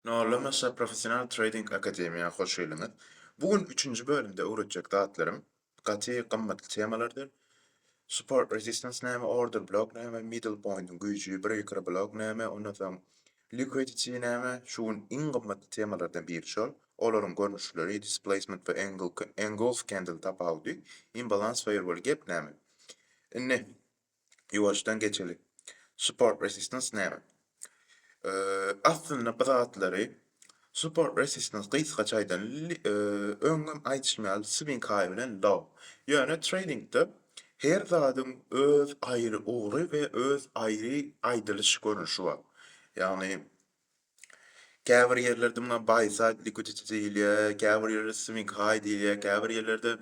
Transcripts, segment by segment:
Nollamasa Professional Trading Akademiýa hoş geldiňiz. Bugün 3-nji bölümde öwredjek datlarym gaty gymmatly temalardyr. Support resistance näme, order block näme, middle point'un güýji, breaker block näme, ondan soň liquidity näme, şuň iň gymmatly temalardan biri şol. Olaryň görnüşleri, displacement we engulf candle tapawdy, imbalance firewall gap näme. Inne ýuwaşdan geçeli. Support resistance näme? Aslında bu zatları support resistance gysgaça aýdan öňüm aýdşmaly swing high bilen low. Ýöne tradingde her zadyň öz aýry ugry we öz aýry aýdylyş görnüşi bar. Ýagny käbir ýerlerde buna buy side liquidity diýilýär, käbir ýerlerde swing high diýilýär, käbir ýerlerde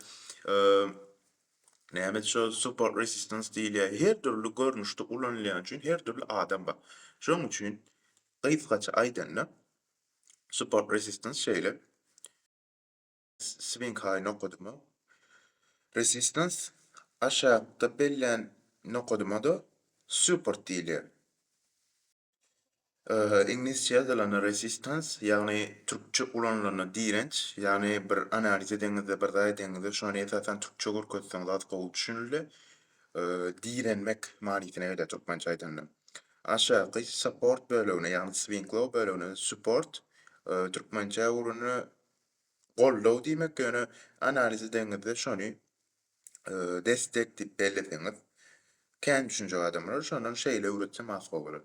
näme şu support resistance diýilýär. Her türlü görnüşde ulanylýan üçin her türlü adam bar. Şoň üçin gysgaça aýdanda support resistance şeýle swing high nokodymy resistance aşağıda bilen nokodymy da support diýilýär. İnglisçe ýazylan resistance ýagny türkçe ulanylany direnç, ýagny bir analiz edeňizde bir zat edeňizde şonu esasen türkçe görkezseň zat gowy düşünilýär. Direnmek manysyna öýde türkmençe aýdanda. Aşağı support bölümine ýagny swing low bölümine support türkmençe uruny gollaw diýmek ýöne analiz edeňizde şonu destek diýip belleseňiz kän düşünje adamlar şondan şeýle öwretsem as bolar.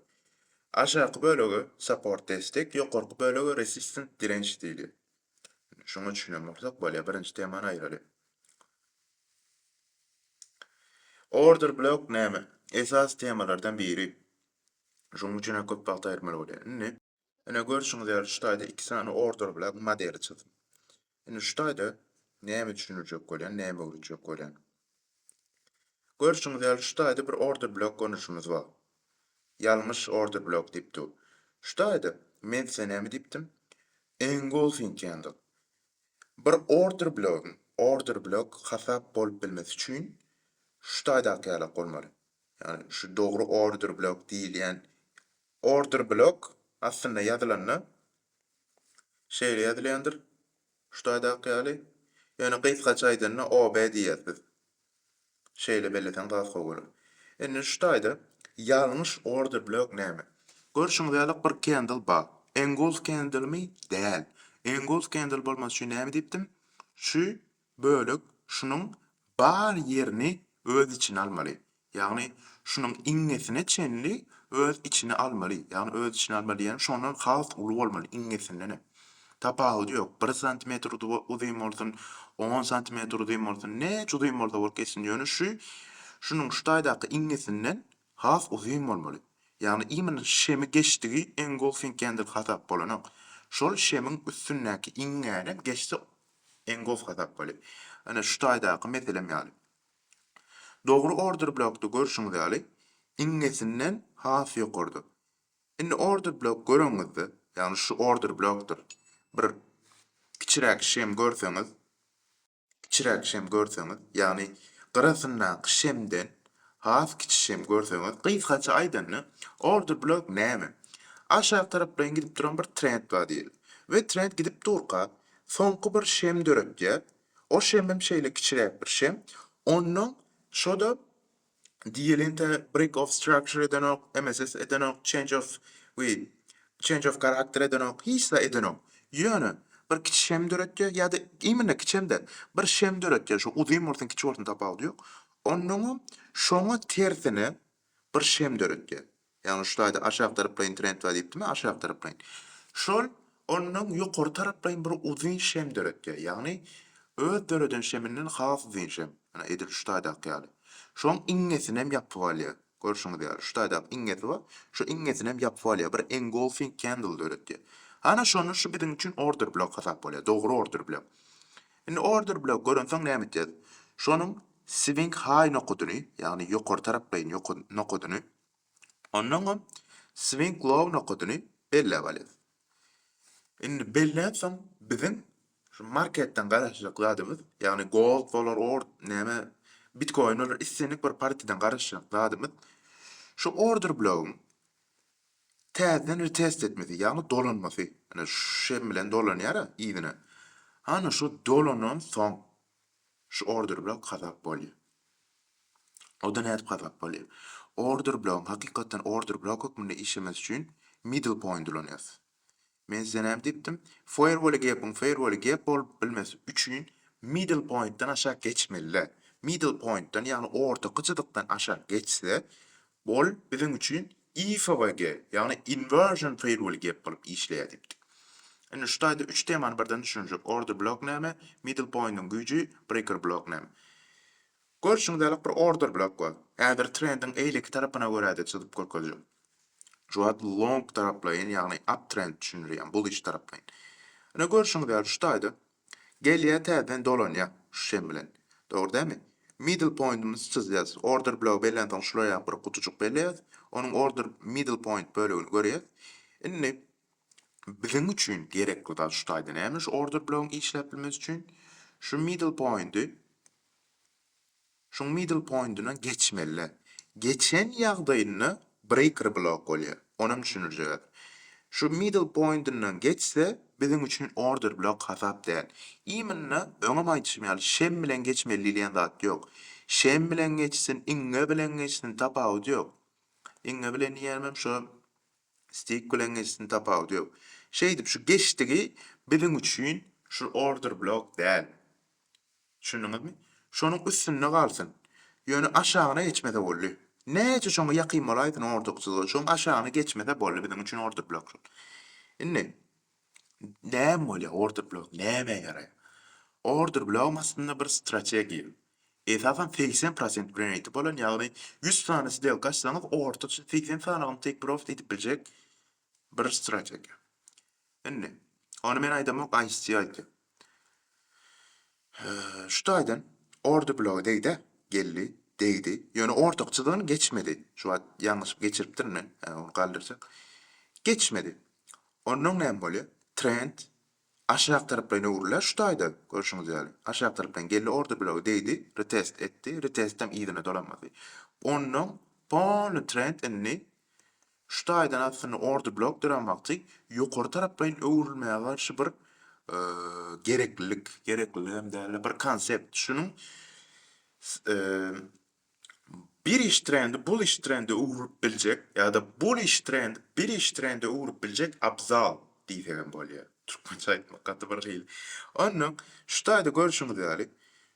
Aşağı bölügi support destek, ýokarky bölügi resistance direnç diýilýär. Şunu düşünýän bolsak bolýar, birinji temany aýraly. Order block näme? Esas temalardan biri. Şonuň üçin köp wagt aýyrmaly bolýar. Ine görüşiňiz ýaly şu taýda 2 sany order block modeli çyzdım. Ine şu taýda näme düşünürjek bolýan, näme öwrenjek bolýan. Görüşiňiz ýaly şu taýda bir order block görnüşimiz bar. Ýalňyş order block diýipdi. Şu taýda men size näme diýipdim? Engulfing candle. Bir order block hasap bolup bilmesi üçin şu taýda ýaly bolmaly. Yani şu dogry order block diýilýän order block aslında ýazylanyny şeýle ýazylýandyr. Şu taýda ýaly. Ýöne gysgaça aýdanda OB diýýärsiz. Şeýle belleseň daha gowy. Indi şu taýda ýalňyş order block näme? Görüşiňiz ýaly bir candle bar. Engulf candle mi? Däl. Engulf candle bolmasy üçin näme diýipdim? Şu bölük şunun bar ýerini öz içine almaly. Ýagny şunun iňesine çenli öz içine almaly. Ýagny öz içine almaly ýani şondan has uly bolmaly iňesinden. Tapawdy ýok. 1 cm uzyn bolsun, 10 cm uzyn bolsun, neçe uzyn bolsa bolkesin ýöne şunun şu taýdaky iňesinden has uzyn bolmaly. Ýagny imini şemi geçdigi engulfing candle hasap bolanyk. Şol şemiň üstündäki iňäne geçse engulf hasap boly. Ana şu taýdaky meselem ýaly. Dogry order blockdy görüşiňiz ýaly iňesinden has ýokardy. Indi order block göreňizde, ýagny şu order blockdyr. Bir kiçirek şem görseňiz, ýagny garasyndan şemden has kiçi şem görseňiz, gysgaça aýdanda order block näme? Aşağı tarapdan gidip duran bir trend bar diýil. We trend gidip durka, soňky bir şem döretýär. O şemem şeýle kiçirek bir şem. Ondan şoda diýilende break of structure edenok, MSS edenok, change of character edenok, hiçsa edenok. Ýöne bir kiçi şem döretýär ýa-da imine kiçemde bir şem döretýär. Şu uzyn bolsun kiçi bolsun tapawdy ýok. Ondan şoňa tersine bir şem döretýär. Ýagny şu taýda aşağı tarapdan trend bar diýipdimi? Aşağı tarapdan. Şol ondan ýokary tarapdan bir uzyn şem döretýär. Ýagny öz döreden şeminden has uzyn şem. Ana edil şu taýda ýaly. Şoň iňesini hem ýapyp alýar. Görüşiňiz ýaly. Şu taýda iňesi bar. Şu iňesini hem ýapyp alýar. Bir engulfing candle döretýär. Ana şonu şu biziň üçin order block hasap bolýar. Dogry order block. Indi order block görenseň näme etýär? Şonuň swing high nokodyny, ýagny ýokary tarapdan nokodyny, ondan swing low nokodyny bellep alýar. Indi belläpsem biziň şu marketden garaşyklydymyz, ýagny gold bolar, näme bitcoin bolar, issenik bir partiden garaşyklydymyz. Şu order block'un täzeden retest etmedi, ýagny dolanmasy. Ana şem bilen dolanýar ýa-da ana şu dolanan soň şu OrderBlock hazap bolýar. Oda nädip hazap bolýar? OrderBlock hakykatdan OrderBlock hökmünde işlemesi üçin middle point ulanýar. Men size näme dipdim? Firewall'a gap bolup bilmesi üçin middle point'tan aşağı geçmeli. Middle point'tan ýagny orta gıçydykdan aşağı geçse bol biziň üçin IFWG ýagny inversion firewall gap bolup işleýär dipdik. Ene şu taýda 3 temany birden düşünjek. OrderBlock näme? Middle point'un güýji, BreakerBlock näme? Görüşüňizde bir OrderBlock bar. Häzir trendin eýleki tarapyna görä de çyzyp görkezýär. Şu hat long taraplayın ýagny uptrend düşünýär, bullish taraplayın. Ene görüşüňizde şu taýda gelýär täzeden dolanýar şu şem bilen. Dogry dämi? Middle point'imiz çizýär. OrderBlock bellen taň şuraya bir kutucuk belleýär. Onuň order middle point bölügini görýär. Indi biziň üçin gerekli da şu taýda näme? Şu OrderBlock'y işläp bilmesi üçin şu middle point'una geçmeli. Geçen ýagdaýyny BreakerBlock bolýar. Onam düşünürjek. Şu middle point'undan geçse biziň üçin OrderBlock hasap däl. Iňinne öňem aýtýarym, şem bilen geçmeli diýen zat ýok. Şem bilen geçsin, iňe bilen geçsin tapawut ýok. Iňe bilen ýermem şu stick bilen geçsin tapawut ýok. Şeýdip şu geçdigi biziň üçin şu OrderBlock däl. Düşündiňizmi? Şonuň üstünde galsyn. Ýöne aşagyna geçmede bolýar. Näçe şoňa ýakyn bolaýdyn ortakçylygy, şoň aşagyna geçmede bolýar biziň üçin OrderBlock. Indi näme bolýar OrderBlock? Näme ýaraýar? OrderBlock aslında bir strateji. Esasan 80% granate bolan ýagny 100 tanesi del gaçsaňyz ortaça 80 sanagyny tek profit edip biljek bir strateji. Indi onu men aýdamok aýsty. Şu taýdan OrderBlock deýdi, geldi, deýdi. Ýöne ortakçylygyny geçmedi. Şu wagt ýalňyş geçiripdirmi? Onu galdyrsak. Geçmedi. Onuň näme bolýar? Trend aşağı tarapdan uğurlar şu taýda görüşüňiz ýaly. Aşağı tarapdan geldi OrderBlock deýdi, retest etdi, retestden ýygyna dolanmady. Onuň pony trend enni şu taýdan aslında OrderBlock duran wagty ýokary tarapdan öwrülmäge garşy bir gereklilik hem de bir konsept. Şunun bir iş trendi, bullish trendi uğrup biljek ya da bullish trend, bir iş trendi uğrup biljek abzal diýen bolýar. Türkçe aýtmak gaty bir hili. Onuň şu taýda görüşüňiz ýaly.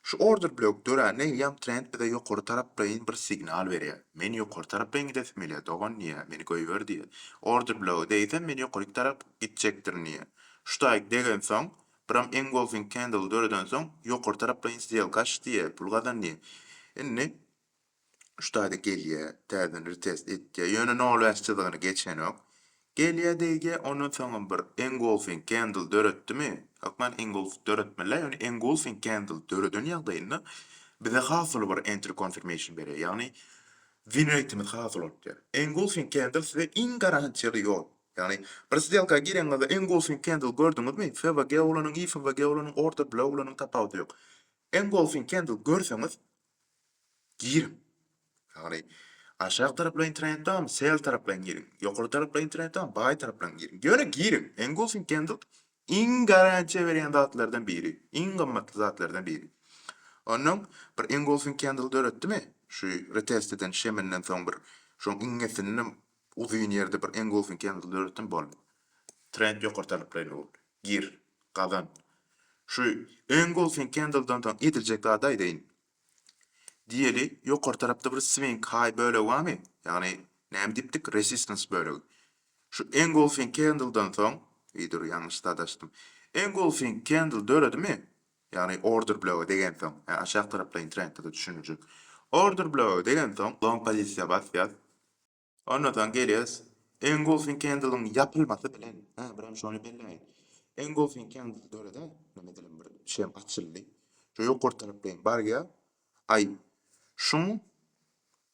Şu OrderBlock döränne ýam trend bize ýokary tarapdan bir signal berýär. Men ýokary tarapdan gidesem ýa dogan niýe, meni goýber diýär. OrderBlock deýsem men ýokary tarap gitjekdir niýe. Şu taýda degen soň biram engulfing candle döreden soň ýokary tarapdan stelkaş diýär, pul gazanýar. Indi şu taýda gelýär, täzeden retest etdi. Ýöne nolwaççylygyny geçenok. Gelýär diýge onuň soňy bir engulfing candle döretdimi? Hakman engulf döretmeli, ýöne engulfing candle döreden ýagdaýynda bize hasyl bir entry confirmation berýär. Ýagny win rate'imiz hasyl bolýar. Engulfing candle size iň garantiýaly ýol. Ýagny bir stelka gireňizde engulfing candle gördüňizmi? FWG ulanyň, IFWG ulanyň, OrderBlock ulanyň tapawuty ýok. Engulfing candle görseňiz girin. Ýagny aşağı tarapdan trendden sell tarapdan girin. Ýokary tarapdan trendden buy tarapdan girin. Ýöne girin. Engulfing candle iň garantiýa berýän zatlardan biri. Iň gymmatly zatlardan biri. Onuň bir engulfing candle döretdimi? Şu retest eden şeminden soň bir şoň iňesini uzun ýerde bir engulfing candle döretdim boldy. Trend ýokary tarapdan gir, gazan. Şu engulfing candle'dan soň ediljek zat aýdaýyn. Diýeli ýokary tarapda bir swing high bölegi barmy? Ýagny näme dipdik? Resistance bölegi. Şu engulfing candle'dan soň ýa-da ýalňyş adaşdym. Engulfing candle döredimi? Ýagny OrderBlock degen soň, aşağı tarapdan trendde düşünürjek. OrderBlock degen soň long pozisiýa basýar. Ondan gelýär. Engulfing candle'ın yapılması bilen, biram şonu belläýin. Engulfing candle dörede, näme diýelim bir şey açyldy. Şu ýokary tarapdan barýar. Ay şu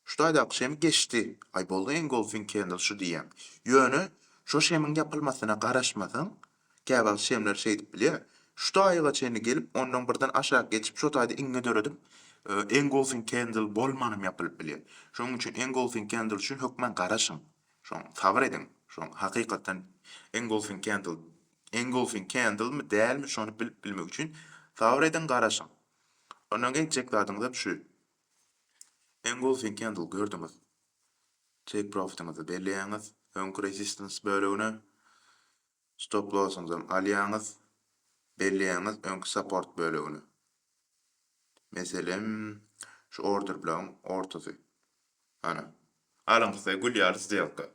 taýda şem geçti. Ay boldy engulfing candle şu diýen. Ýöne şu şemin yapılmasyna garaşmasyň, käbal şemler şeýdip bilýär. Şu taýga çeni gelip ondan birden aşağı geçip şu taýda iňe döredim. Engulfing candle bolmanym yapylyp bilýär. Şoň üçin engulfing candle üçin hökmen garaşyň. Şoň sabr edin. Şoň hakykatan engulfing candle mi dälmi şonu bilmek üçin sabr eden garaşyň. Ondan geçecek zadyňyz şu. Engulfing candle gördüňiz. Take profit'inizi belleýäňiz. Öňkü resistance bölügini stop loss'uňyzy alýaňyz. Belleýäňiz öňkü support bölügini. Meselem şu order block ortasy. Ana. Alamyzda girýäris сделка.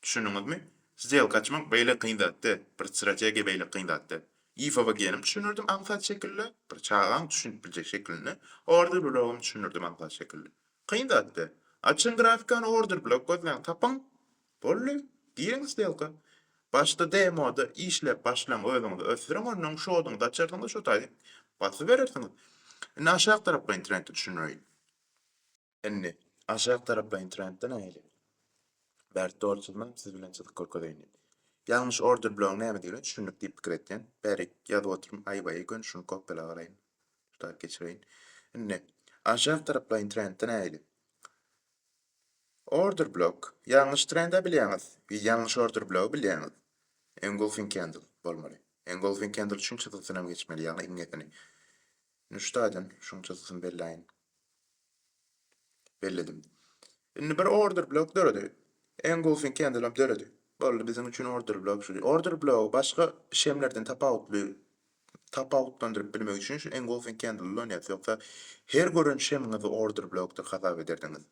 Düşünüňizmi? Сделка açmak beýle kyndatdy. Bir strategiýa beýle kyndatdy. İFA gelim düşünürdüm anfat şekilde. Bir çağan düşünüp bilecek şekilde. Order block'um düşünürdüm anfat şekilde. Kyndatdy. Açın grafikan order block gözlen tapan. Bolly. Diýeň сделка. Başta demoda işlep başlan özüňizi ösdürüň onuň şoduňda açardyňda şo taýdy. Basy berersiňiz. Aşağı tarapda internetde düşünüreyim. Enne aşağı tarapda internetde näýeli? Bert doğruçulmam siz bilen çyzyk korkodaýyn. Ýalňyş order block näme diýilýär? Düşündik diýip pikir etdim. Berik ýazyp oturup aýbaýy gün şunu kopyala garaýyn. Şuta geçireýin. Enne aşağı tarapda internetde näýeli? Order block ýalňyş trende bilýäňiz. Bir ýalňyş order block bilýäňiz. Engulfing candle bolmaly. Engulfing candle üçin çyzygyny geçmeli ýagny iňetini. Nüştadan şunu çyzygyny belläýin. Belledim. Indi bir order block döredi. Engulfing candle döredi. Bolly bizim üçin order block şu. Order block başga şemlerden tapawutlandyryp bilmek üçin şu engulfing candle oňat ýoksa her gören şemňizi order blockda hasap ederdiňiz.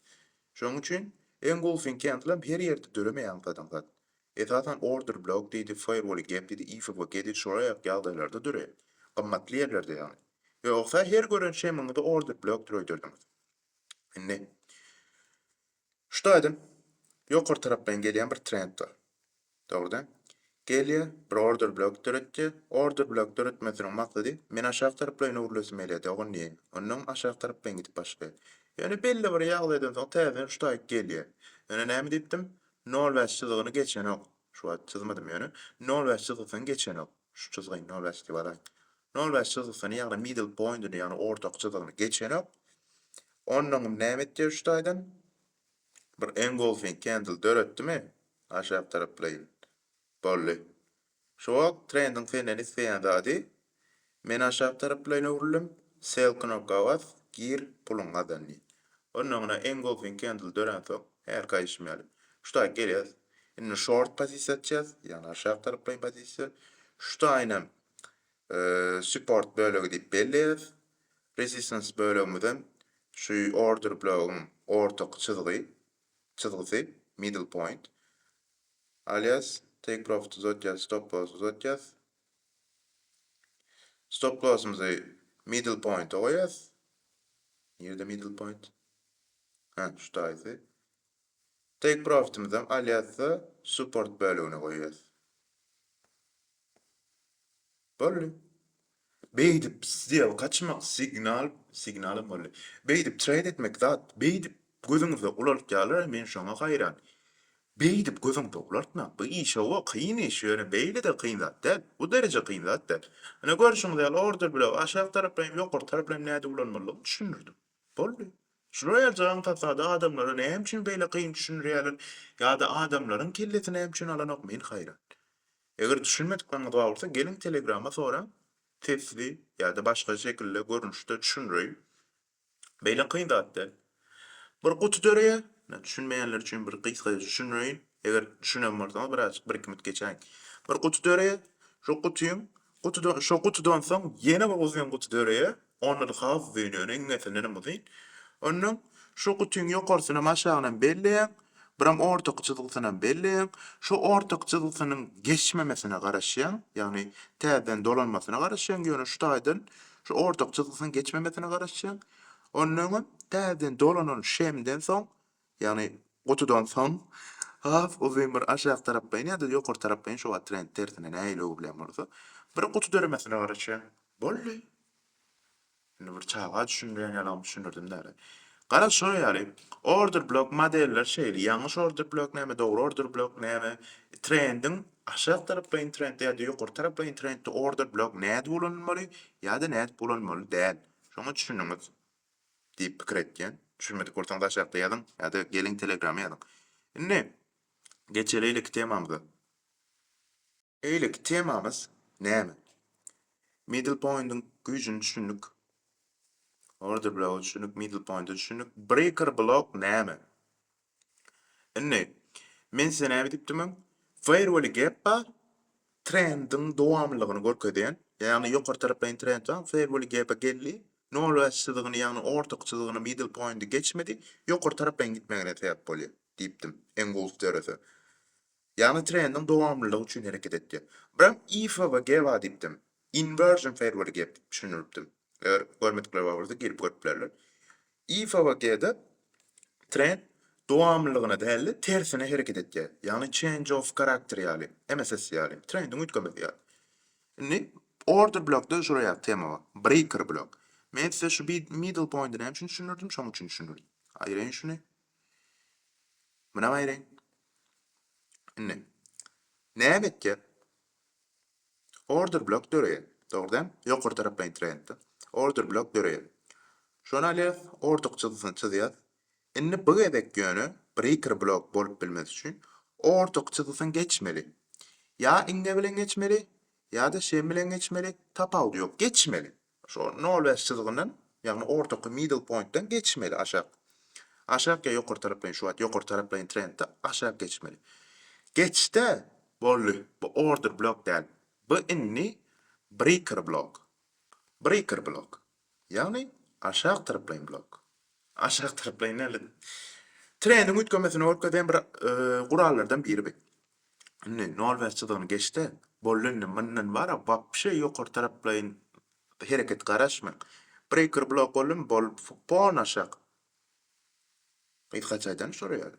Şoň üçin engulfing candle her ýerde döremeýän zat. Esasan order block diýdi, firewall gap diýdi, if we get it şoraýa ýagdaýlarda döre. Gymmatly ýerlerde ýagny. Ýoksa her gören şemňizi order block döreýärdiňiz. Indi şuýdym. Ýokary tarapdan gelýän bir trend var. Dogry. Gelýär, bir order block döretdi. Order block döretmesiniň maksady men aşağı tarapdan öwrülesem eledi. Oňa onuň aşağı tarapdan gidip başlaýar. Yani belli bir ýagdaýdan soň täze şuýa gelýär. Ýöne näme diýipdim? 0 çyzygyny geçen ok. Şu an çizmedim ýöne. 0 çyzygyny geçen ok. Şu çyzygy 0 diýip baraň. 0 çyzygyny ýagny middle point'ini ýagny ortak çyzygyny geçen ok. Onuň näme diýip şuýdan? Bir engulfing candle döretdimi? Aşağı tarapdan. Bolly. Şu trendin feneni isleýän zady. Men aşağı tarapdan öwrüldüm. Sell knopka bas, gir puluňa dandy. Onuňa engulfing candle dören soň her gaýşmaly. Şuta gelýär. Indi short pozisiýa açýas, ýani aşağı tarapdan pozisiýa. Şutaýnam support bölegi diýip belleýär. Resistance bölümden şu order block'un ortak çyzygy middle point. Alias take profit uzatýas, stop loss uzatýas. Stop loss'umyzy middle point goýas. Nerede middle point? Ha, şutaýdy. Take profit'imizden aliasy support bölügine goýýas. Bolly. Beýdip diýip kaçmak signaly bolly. Beýdip trade etmek zat, beýdip gözüňizde ularyp ýalar, men şoňa haýran. Beýdip gözüňde ulartmak, bu iş o kyn iş, ýöne beýle de kyn zat däl. Bu derece kyn zat däl. Ana görüşiňiz ýaly order block aşağı tarapdan ýokary tarapdan näde ulanmaly düşünürdim. Bolly. Şuraya jaň tatsada adamlara näme üçin beýle kyn düşünýärler? Ýa-da adamlaryň kellesine näme üçin alanok men haýran. Eger düşünmedikleriniz bolsa gelin Telegram'a sonra tepsili ýa-da başga şekilde görünüşde düşünüreyim. Beýle kyn zat däl. Bir gutu döreýär. Düşünmeýänler üçin bir gysga düşünüreyim. Eger düşünen bolsaňyz bir iki minut geçäň. Bir gutu döreýär. Şu gutudan soň ýene bir uzun gutu döreýär. Onu da has beýnöne iňetine bolýar. Onuň şu gutyň ýokarsyna aşagyna belleýär. Biram ortak çyzygyna belleýär. Şu ortak çyzygynyň geçmemesine garaşýan, ýagny täzeden dolanmasyna garaşýan ýöne şutaýdan şu ortak çyzygynyň geçmemesine garaşýan. Onuň täzeden dolanan şemden soň, ýagny gutudan soň uzun bir aşağı tarapdan ýa-da ýokary tarapdan şu trend tersine näýle bilen bolsa, bir gutu döremesine garaşýan. Bolly. Indi bir çağa düşünýän ýalam düşünürdim däle. Gara şo ýaly order block modeller şeýle ýalňyş order block näme, dogry order block näme, trendin aşağı tarapdan trend ýa-da ýokary tarapdan trendde order block näde bolanmaly ýa-da näde bolanmaly däl. Şoňa düşünüňiz diýip pikir etdim. Düşünmedik bolsaňyz aşagda ýazyň ýa-da gelin Telegram'a ýazyň. Indi Geçeli ilk temamda. İlk temamız näme? Middle point'un güýjüni düşündik. Order block düşündik, middle point'u düşündik. Breaker block näme? Indi men size näme diýipdimin? Firewall gap bar. Trendin dowamlygyny görkezýän, ýagny ýokary tarapdan trend var, firewall gap'a geldi. Nolwaççylygyny, ýagny ortakçylygyny middle point'i geçmedi, ýokary tarapdan gitmegine täp bolýar diýipdim. Engulf döresi. Ýagny trendin dowamlylygy üçin hereket etdi. Biram if we gap diýipdim. Inversion firewall gap diýip düşünürdim. Eger görmedikler bolsa gelip görüplerler. If we gap'da trend dowamlylygyna däli tersine hereket etdi. Ýagny change of character ýaly, MSS ýaly, trendin ütgemedi ýaly. Indi order blockda şuraya tema var. Breaker block. Men size şu bir middle point'ini hem şunu düşünürdüm, şunu için düşünürdüm. Ayırayın şunu. Buna ayırayın. Indi. Ne bekle? Order block döreye. Doğrudan yukarı taraftan trendde. Order block döreye. Şuna alef ortakçılısını çiziyaz. Indi bu gedek yönü breaker block bolup bilmesi için ortakçılısını geçmeli. Ya inge bilen geçmeli, ya da şey bilen geçmeli, tapawdy yok, geçmeli. Şu nolwaççylygynyň, ýagny ortaky middle point'ten geçmeli aşağı. Aşağıya ýokary tarapdan şu at, ýokary tarapdan trendde aşağı geçmeli. Geçte bolly, bu order block däl. Bu inni breaker block. Breaker block. Ýagny aşağı tarapdan block. Aşağı tarapdan näle? Trendin ütgemesini örkezýän bir gurallardan biri bu. Ne nolwaççylygyny geçte bollunun menden var, wapşe ýokary tarapdan hereket garaşmak. Breaker block bolum bol pon aşak. Ýetgaçaýdan soraýar.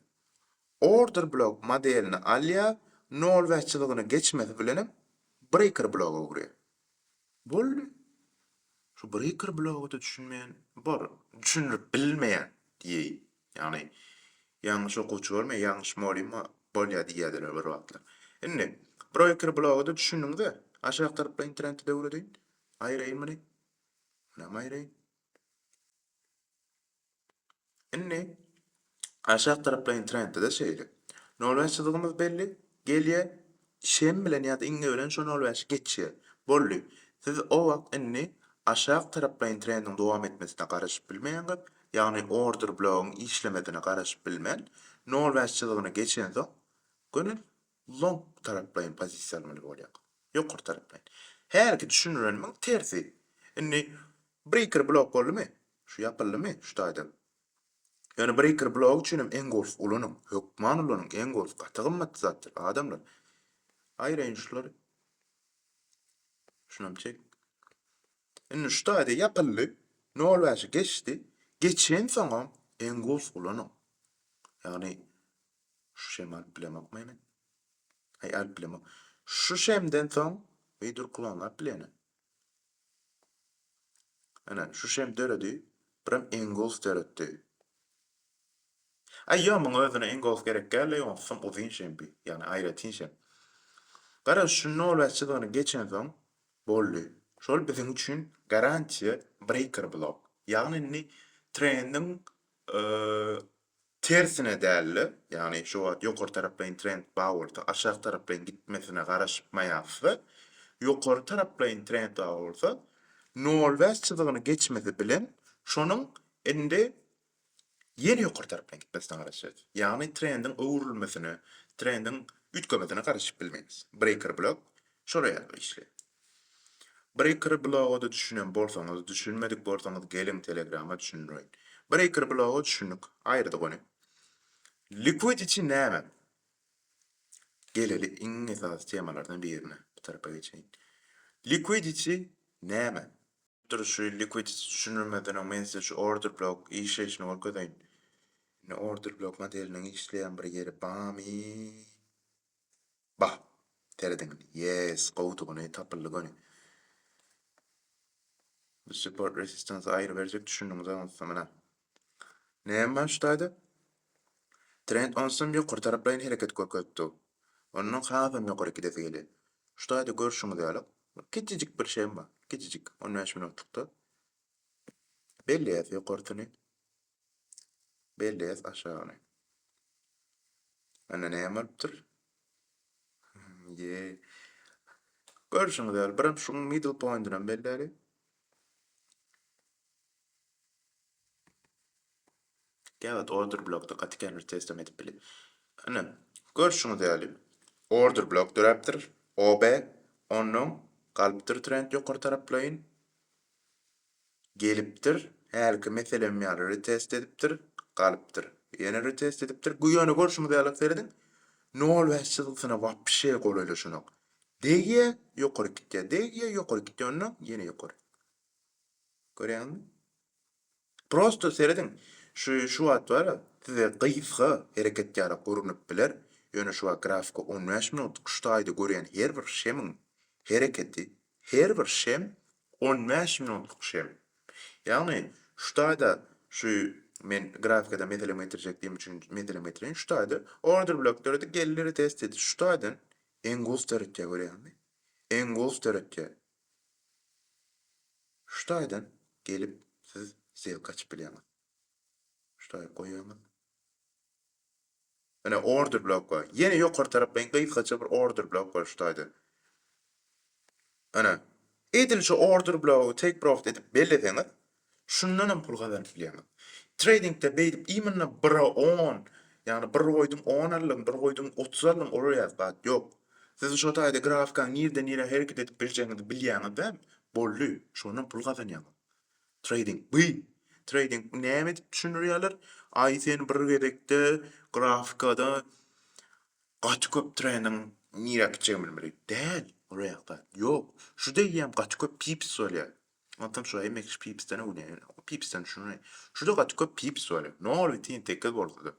Order block modelini alýa, nolwaççylygyny geçmesi bilenim breaker block'a gurýar. Boldy. Şu breaker block'u da düşünmeýän, bar, düşünüp bilmeýän diýeýin. Ýagny ýalňyş okuwçy bolmaý, ýalňyş molima bolýar diýerler bir wagtlar. Indi breaker block'u da düşündiňiz-de, aşağı tarapdan trendde döwredin. Aýraýyn meni. Näme aýraýyn? Indi aşağı tarapdan trendde de şeýle. Nolwaççylygymyz belli, gelýär, şem bilen ýa-da iňe bilen şo nolwaç geçýär. Bolly. Siz o wagt inni aşağı tarapdan trendin dowam etmesine garaşyp bilmeýäňiz, ýagny order block'un işlemedine garaşyp bilmän, nolwaççylygyny geçen soň gönül long tarapdan pozisiýonly bolýar. Ýokary tarapdan. Her iki düşünüreniň tersi. Indi breaker block boldymy? Şu ýapyldymy? Şu taýdan. Yani breaker block üçin engulf ulanyň, hökman ulanyň engulf gaty gymmatly zatdyr adamlar. Aýraýyn şulary. Şunam çek. Indi şu taýda ýapyldy, nolwaçy geçdi, geçen soňam engulf ulanyň. Ýagny şu şem alyp bilemokmy men? Hay alyp bilemok. Şu şemden soň beýdir kulanlar bilene. Ana şu şem döredi, biram engulf döretdi. Aýýa muň özüne engulf gerek geldi, ýa-da uzyn şembi, ýagny aýratyn şem. Gara şu nolwaççylygyny geçen soň boldy. Şol biziň üçin garantiýa breaker block. Ýagny inni trendin tersine däli, ýagny şu wagt ýokary tarapdan trend bawurda, aşağı tarapdan gitmesine garaşmaýarsa, ýokary tarapdan trend bawursa, nolwaççylygyny geçmesi bilen şonuň indi ýene ýokary tarapdan gitmesine garaşýar. Ýagny trendin öwrülmesine, trendin ütgemesine garaşyp bilmeýiz. Breaker block şolaya işler. Breaker block'u da düşünen bolsaňyz, düşünmedik bolsaňyz gelim Telegram'a düşünýän. Breaker block'u düşündik, aýrdyk ony. Liquidity näme? Geleli iň esas temalardan birine bu tarafa geçeýin. Liquidity näme? Şu liquidity düşünülmeden men size şu order block işleýişini görkezýän. Ne order block modeliniň işleýän bir ýeri barmy? Bah, terediň. Yes, gowdugyny tapylygyny. Bu support resistance aýry berjek düşündiňiz mana. Näme şu taýda? Trend onsam ýokary tarapdan hereket görkezdi. Onuň hasam ýokary gidesi geldi. Şu taýda görüşimiz ýaly. Kiçijik bir şey bar. Kiçijik 15 minutlukda. Belli ýokary. Belli aşağı. Ana näme bolupdyr? Ye. Görüşüňiz ýaly biram şu middle point'dan belläli. Gäwet OrderBlock'da gatykany teslim edip bili. Ana görüşüňiz ýaly. OrderBlock dörepdir. OB onuň galypdyr trend ýokary taraplayın. Gelipdir. Herki meselem ýaly retest edipdir. Galypdyr. Ýene retest edipdir. Bu ýöne görüşüňiz ýaly seredin. Nol we çyzygyna wapşe golaýlaşynak. Dege ýokary gitdi. Dege ýokary gitdi onuň ýene ýokary. Görýäňmi? Prosto seredin. Şu wagt bar, size gysga hereket ýara görünüp biler. Ýöne şu grafika 15 minut guştaýdy görýän her bir şemiň hereketi, her bir şem 15 minutlyk şem. Ýagny şutaýda şu men grafikada meselem getirjekdim üçin meselemetrin şutaýda OrderBlock'da gelleri test edip şutaýdan engul teretke görýärmi? Engul teretke. Şutaýdan gelip siz zel kaçyp bilýäňiz. Şutaýa goýýarmy? Ana OrderBlock var. Ýene ýokary tarapdan gysgaça bir OrderBlock var şutaýda. Ana edilşi OrderBlock'u take profit edip belleseňiz, şundan pul gazanyp bilýäňiz. Tradingde beýdip imanna 1'e 10, ýani 1 goýdum 10 alym, 1 goýdum 30 alym oraya ýazgat ýok. Siz şu taýda grafikaň nirde nire hereket edip bilýäňizi bilýäňiz-de bolly, şondan pul gazanýaňyz. Trading bu. Trading näme dip düşünýärler? Ay sen bir gerekde grafikada gaç köp trendin nire gitjegini bilmeli. Däl, oraya ýazgat ýok. Şu diýýäm gaç köp pips bolýar. Antam şu emek pipsden oynayın. Pipsden şunu. Şurada gaç köp pips var. Ne olur tin tekrar boldy.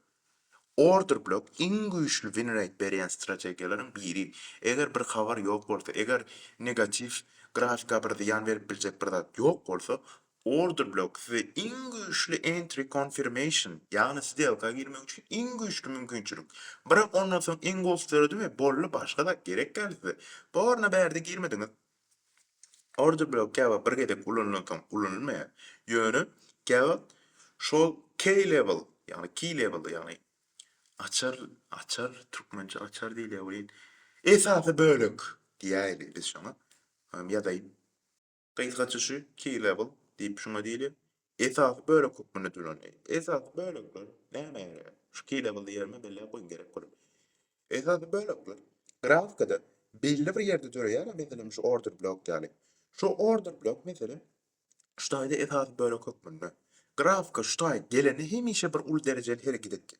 OrderBlock iň güýçlü win rate berýän strategiýalaryň biri. Eger bir habar ýok bolsa, eger negativ grafika bir ýan berip biljek bir zat ýok bolsa, OrderBlock size iň güýçlü entry confirmation, ýagny siz delka girmek üçin iň güýçlü mümkinçilik. Birak ondan soň iň golslardy we bolly başga da gerek geldi. Borna berde girmediňiz. OrderBlock käwä bir gedek kullanylmaýar. Ýöne käwä şol key level, ýagny key level, ýagny açar türkmençe açar diýil ýa-da esasy bölük diýäli biz şoňa. Ýa-da gysgaça şu key level diýip şoňa diýili. Esasy bölük hukmuny duranýar. Esasy bölükler näme? Şu key level diýerme belle goýun gerek bolýar. Esasy bölükler grafikada belli bir ýerde durýar, meselem şu OrderBlock ýaly. Şu OrderBlock mesela şutaýda esasy bölük hukmuny. Grafika şutaýda geleni hemişe bir ul derejeli hereket etdi.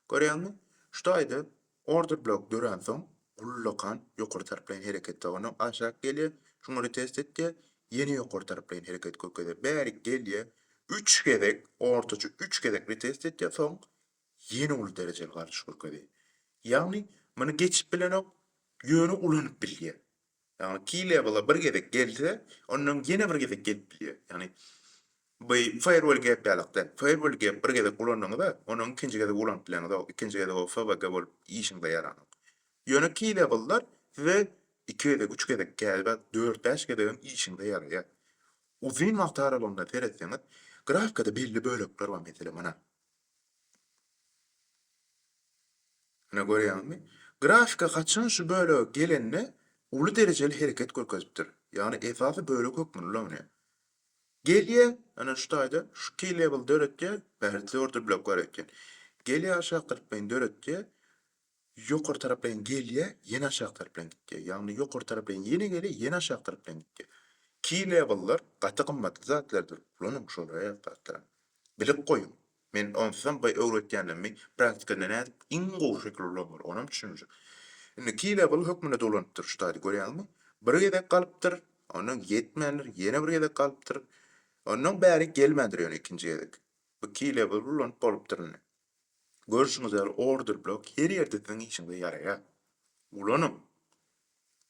Görýärmi? Şutaýda OrderBlock dören soň ullakan ýokary tarapdan hereket tabany aşağı gelýär. Şunu test etdi. Ýene ýokary tarapdan hereket kökede bäri gelýär. 3 gezek, ortaça 3 gezek retest etdi soň ýene ul derejeli galyş kökede. Ýagny muny geçip bilenok ýöne ulanyp bilýär. Yani key level'a bir gezek gelse, ondan yine bir gezek gelip biliyor. Yani bu firewall gap ýalakda. Firewall gap bir gezek ulanýanda, onun ikinci gezek ulanıp bilýände, ikinci gezek o fabaka bolup işinde ýaranýar. Ýöne key level'lar ve 2 gezek, 3 gezek gelip 4-5 gezegiň işinde ýarayar. Uzun wagt aralygynda seretseňiz, grafikada belli bölükler var meselem ana. Ana görýärmi? Grafika kaçan şu bölük gelenne ulu dereceli hareket görkezipdir. Yani esasy bölük hukmuny ulanýar. Gelýär, ana şutaýda şu key level döretýär, bäri OrderBlock bar eken. Gelýär aşağı tarapdan döretýär, ýokary tarapdan gelýär, ýene aşağı tarapdan gitýär. Ýagny ýokary tarapdan ýene gelýär, ýene aşağı tarapdan gitýär. Key level'lar gaty gymmatly zatlardyr. Bularnyň şolary ýatlatdyr. Bilip goýun. Men onsam bu öwretýänimi praktikada nädip iň gowy şekilde ulanýar. Onam düşünjek. Indi key level hukmuny dolantyr şutaýda görýärmi? Bir gezek galypdyr, onuň ýetmändir, ýene bir gezek galypdyr. Onuň bäri gelmädir ýöne ikinji gezek. Bu key level ulanyp bolupdyr. Görüşüňiz ýaly OrderBlock her ýerde siziň işiňizde ýaraýar. Ulanyp.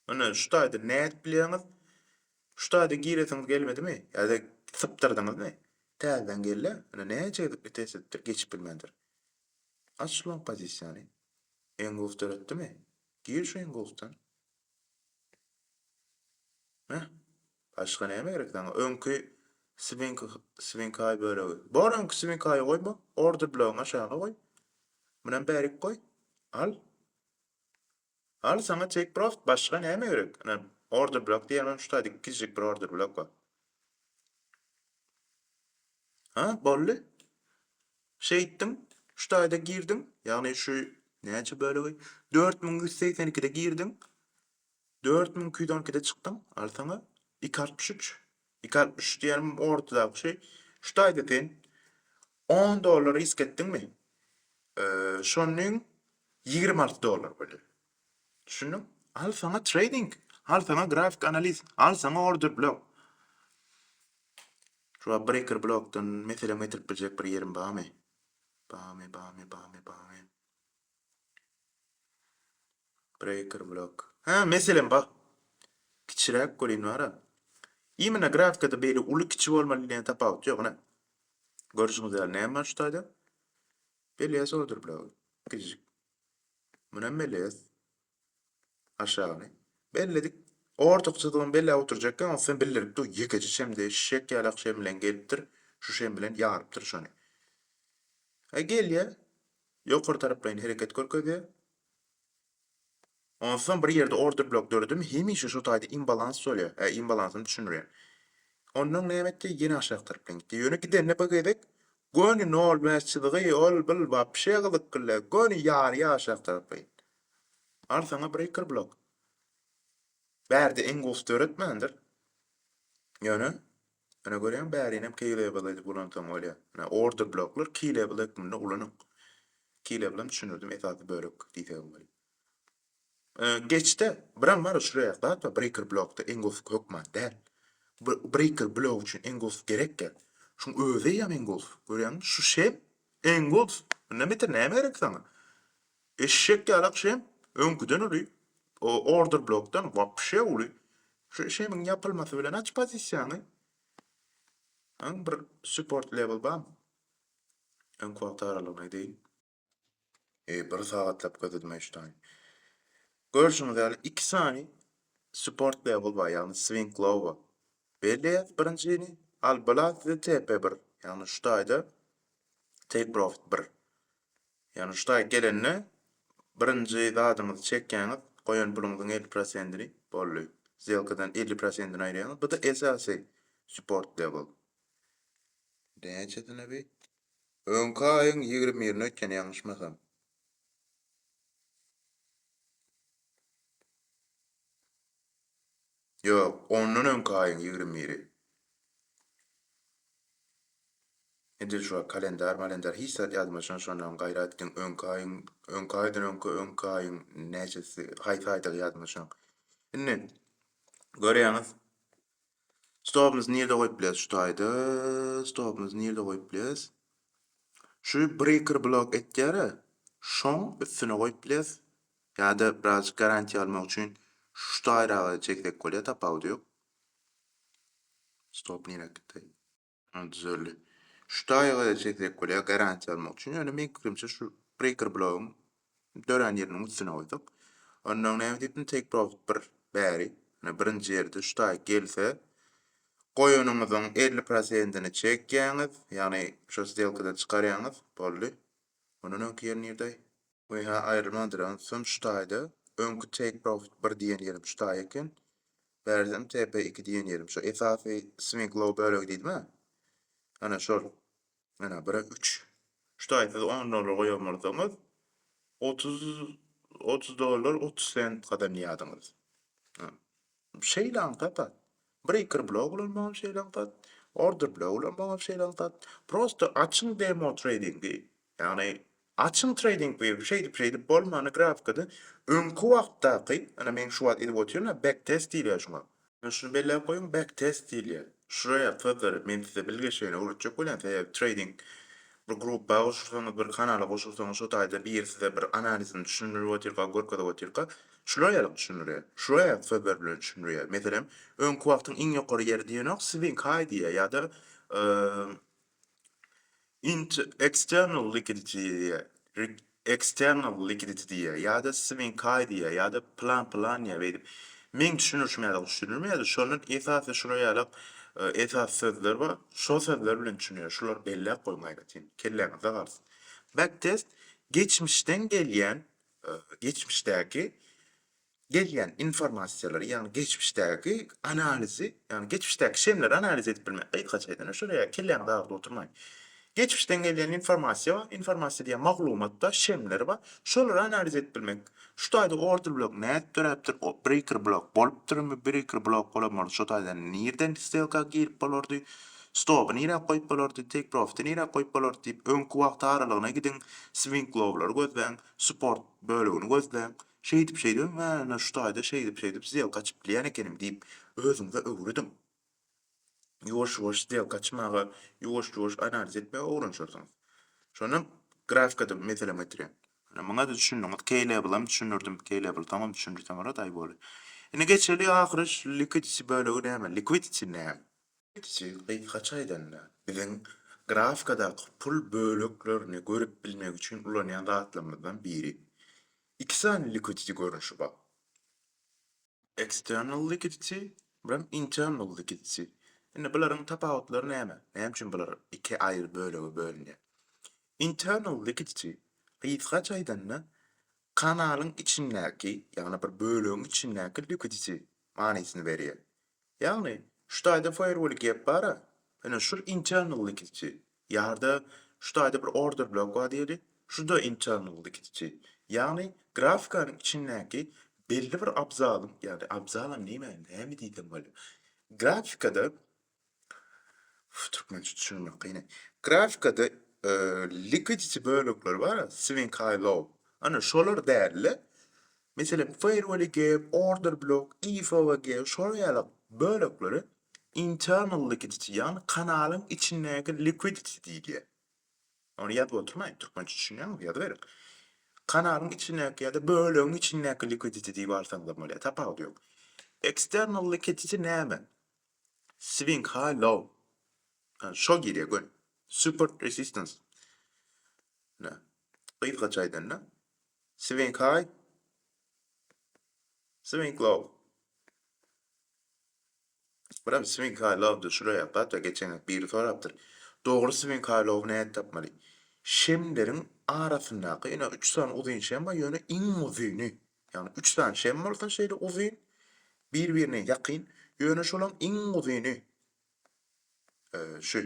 Ana şutaýda nädip bilýäňiz? Şutaýda giresiňiz gelmedimi? Ýa-da sypdyrdyňyzmy? Täzeden gelýär. Ana näçe test etdir, geçip bilmendir. Açylan pozisiýany. Engulf döretdimi? Gir şu engulfdan. Başga näme gerek sana? Öňkü swing high böyle. Boranky swing high goýma, OrderBlock'y aşağı goý. Munan bärik goý. Al, Al sana take profit başga näme gerek? OrderBlock diýelim şuýdy kiçik bir OrderBlock bar. Ha, bolly. Şeyittim, şuýda girdim. Ýagny şu näçe bölegi 4182'de girdim. 4212'de çıktım. Al sana 263. 263 diýelim ortada şey. Şuýda sen $10 risk etdinmi? Şonuň $26 boldy. Düşündüm. Al sana trading, al sana grafik analiz, al sana OrderBlock. Şu BreakerBlock'tan mesela getirip bilecek bir yerim barmy? Barmy. BreakerBlock. Ha, meselem bak. Kiçirek görýän bar. Ýemine grafikada beýle uly kiçik bolmaly diýen tapawut ýok ne? Görüşüňiz ýaly näme bar şuýda? Belýäs OrderBlock. Kiçik. Muna belýäs. Aşağı. Belledik. Ortakçydygyň belle oturjakken sen bellerik du ýekeçi şemde şek ýalak şem bilen gelipdir. Şu şem bilen ýarypdyr şonu. Gelýär. Ýokary tarapdan hereket görkezýär. Ondan bir ýerde OrderBlock gördüm. Hemişe şu taýda imbalans bolýar. Imbalansyny düşünýär. Ondan näme etdi? Ýene aşağı tarapdan gitdi. Ýöne gidende bakaýdyk. Göni nol mäsçidiги ol bil wapşe gylykkyle. Göni ýary aşağı tarapdan. Al sana BreakerBlock. Bärde en gowy öğretmendir. Ýöne ana görýän bärinem key level bulan tam bolýar. OrderBlocklar key level ekminde ulanyk. Key level'ym düşünürdim esasy bölük diýip. Geçte biram bar şuraya da BreakerBlock'ta en gowy hökman däl. BreakerBlock üçin en gowy gerekkä. Şuň öze ýa en gowy. Görýän şu şem en gowy. Näme gerek sana? Eşek ýalak şem öňküden uly. O OrderBlock'tan wapşe uly. Şu şemin ýapylmasy bilen aç pozisiýany. Bir support level bar. En kuwata aralygyny diýin. Bir sagatlap gözledmeýşdi. Görüşüňiz ýaly 2 sany support level bar, ýagny swing low bar. Belli birinjini al balat we TP1. Ýagny şuýda take profit 1. Ýagny şuýda gelenne birinji zadyňyzy çekýäňiz, goýan pulumyzyň 50%ni bolly. Zelkadan 50%ni aýraýaňyz. Bu da esasy support level. Näçetine bi? Öňki aýyň 20-ni ötken ýalňyşmasam. Ýok, ondan öňki aýyň 20-ni. Indi şu kalendar hiç zat ýazmaşan şondan gaýra etdiň öňki aýyň näçesi haýta ýazmaşan. Indi görýäňiz. Stopumyz nerede goýup biles şuýda? Stopumyz nerede goýup biles? Şu BreakerBlock etýär. Şoň üstüne goýup biles. Ýa-da biraz garantiýa almak üçin şuýda çekdek bolýar tapawut ýok. Stop nerede gitdi? Düzeldi. Şuýda çekdek bolýar garantiýa almak üçin. Ýöne men pikrimçe şu BreakerBlock'un dören ýeriniň üstüne goýduk. Ondan näme diýdim? Take profit 1 bäri. Birinji ýerde şuýda gelse goýanymyzyň 50%ni çekýäňiz, ýagny şu stelkada çykarýaňyz boldy. Onuň öňki ýeri nerede? Oýha aýrylmadyran soň şuýda öňki take profit 1 diýen ýerim şuýda eken. Bärzem TP2 diýen ýerim şu esasy swing low bölegi diýdimi? Ana şol. Ana 1'e 3. Şuýda $10 goýamalysyňyz $30 30 cent kadar ýadyňyz. Şeylan tapat. BreakerBlock bilen bana şeylan tat. OrderBlock bilen bana şeylan tat. Prosto açyň demo tradingi. Ýagny açyň trading bir şeydi bolmany grafikada öňki wagtdaky, ana men şu wagt edip oturýarlar, backtest diýilýär şuňa. Şunu belläp goýun, backtest diýilýär. Şuraya further men size bilgeşeýine urutjak bolan trading bir grup bağışlaryňyz bir kanala goşulsaňyz şu taýda bir size bir analizini düşünürip oturýarka, görkezip oturýarka, şuraya düşünürýär. Şuraya further bilen düşünürýär. Meselem, öňki wagtyň iň ýokary ýeri diýenek swing high diýär ýa-da external liquidity diýär ýa-da swing high diýär ýa-da plan ýa-da men düşünürmýär. Şonun esasy şuraya esas sözler var. Şo sözler bilen düşünýär. Şular belläp goýmaýar. Kelläňizde garsyn. Backtest geçmişden gelýän geçmişdäki gelýän informasiýalary, ýani geçmişdäki analizi, ýani geçmişdäki şemleri analiz edip bilmek. Gaýtgaçaýdan şuraya kelläň dagda oturmaýyn. Geçmişden gelýän informasiýa bar, informasiýa diýen maglumatda şemleri bar. Şolary analiz edip bilmek. Şu taýda OrderBlock näde döräpdir? O BreakerBlock bolupdyrmy? BreakerBlock bolamary şu taýda nirden stelka girip bolardy? Stop'u nire koyup bolardy? Take profit'i nire koyup bolardy? Diýip öňkü wagt aralygyna gidin. Swing low'lary gözläň, support bölügini gözläň. Şeýdip we şu taýda şeýdip stelka açyp bilýän ekenim diýip özüňize öwredim. Ýoş diýip kaçmagy, ýoş analiz etmegi öwrenşersiňiz. Şonu grafikada meselem getirýän. Maňa da düşündiňiz, K-level'am düşünürdim, K-level tamam düşünýärem ara daý boly. Ine geçeli ahyry liquidity bölegi näme? Liquidity näme? Liquidity gaýtgaçaýdan bilen grafikada pul böleklerini görüp bilmek üçin ulanýan zatlardan biri. İki sany liquidity görünüşi bar. External liquidity bilen internal liquidity. Ine bularyň tapawutlary näme? Näme üçin bular iki aýry bölege bölünýär? Internal liquidity gaýtgaçaýdan kanalyň içindäki, ýani bir bölüň içindäki liquidity manysyny berýär. Ýani şu taýda firewall gap bar. Ine şu internal liquidity. Ýarda şu taýda bir OrderBlock bar diýeli. Şurda internal liquidity. Ýani grafikanyň içindäki belli bir abzalyň, ýani abzalyň näme diýdim bolu. Grafikada Türkmençe düşünmek kıyne. Grafikada liquidity bölükleri var, swing high low. Ana şolar därli. Mesela firewall gap, OrderBlock, EFW şolar bölükleri internal liquidity, yani kanalın içindeki liquidity diýilýär. Onu ýadyp oturmaýyn, Türkmençe düşünýän ýadyp berin. Kanalın içindeki ýa-da bölüň içindeki liquidity diýip alsaňyz da bolýar, tapawut ýok. External liquidity näme? Swing high low. Şo girýär gön. Support resistance. Gaýtgaçaýdan swing high, swing low. Bura swing high low da şuraya ýapat we geçen biri sorapdyr. Dogry swing high low näde tapmaly? Şemleriň arasyndaky ýene 3 tane uzun şem bar, ýöne iň uzyny. Ýani 3 tane şem bolsa şeýle uzun, bir-birine ýakyn, ýöne şolaň iň uzyny. Şu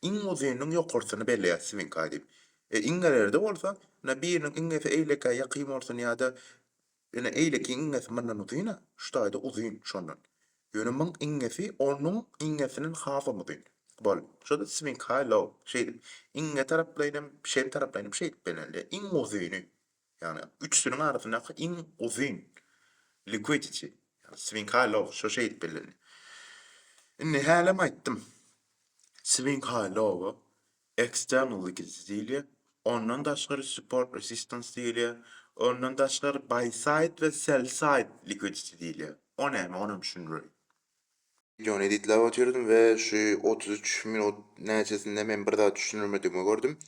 iň uzynyň ýokursyny belleýär swing high diýip. İňelerde bolsa, biriniň iňesi eýleke ýakyn bolsa ýa-da ýene eýleki iňesi mandan uzyna, şu taýda uzyn şondan. Ýöne maň iňesi onuň iňesiniň hasy uzyn. Bol. Şoda swing high low şeýdi. İňe taraplaýdym, şem taraplaýdym şeýdi belli. Iň uzyny. Ýani üçsünün arasyndaky iň uzyn liquidity. Ýani swing high low şo şeýdi belli. Indi häle aýtdym. Swing high low external liquidity diýilýär. Ondan daşgary support resistance diýilýär. Ondan daşgary buy side ve sell side liquidity diýilýär. O näme? Onu düşünýär. Videonu editlap atýardym we şu 33 minut näçesinde men bir daha düşünürmediğimi gördüm.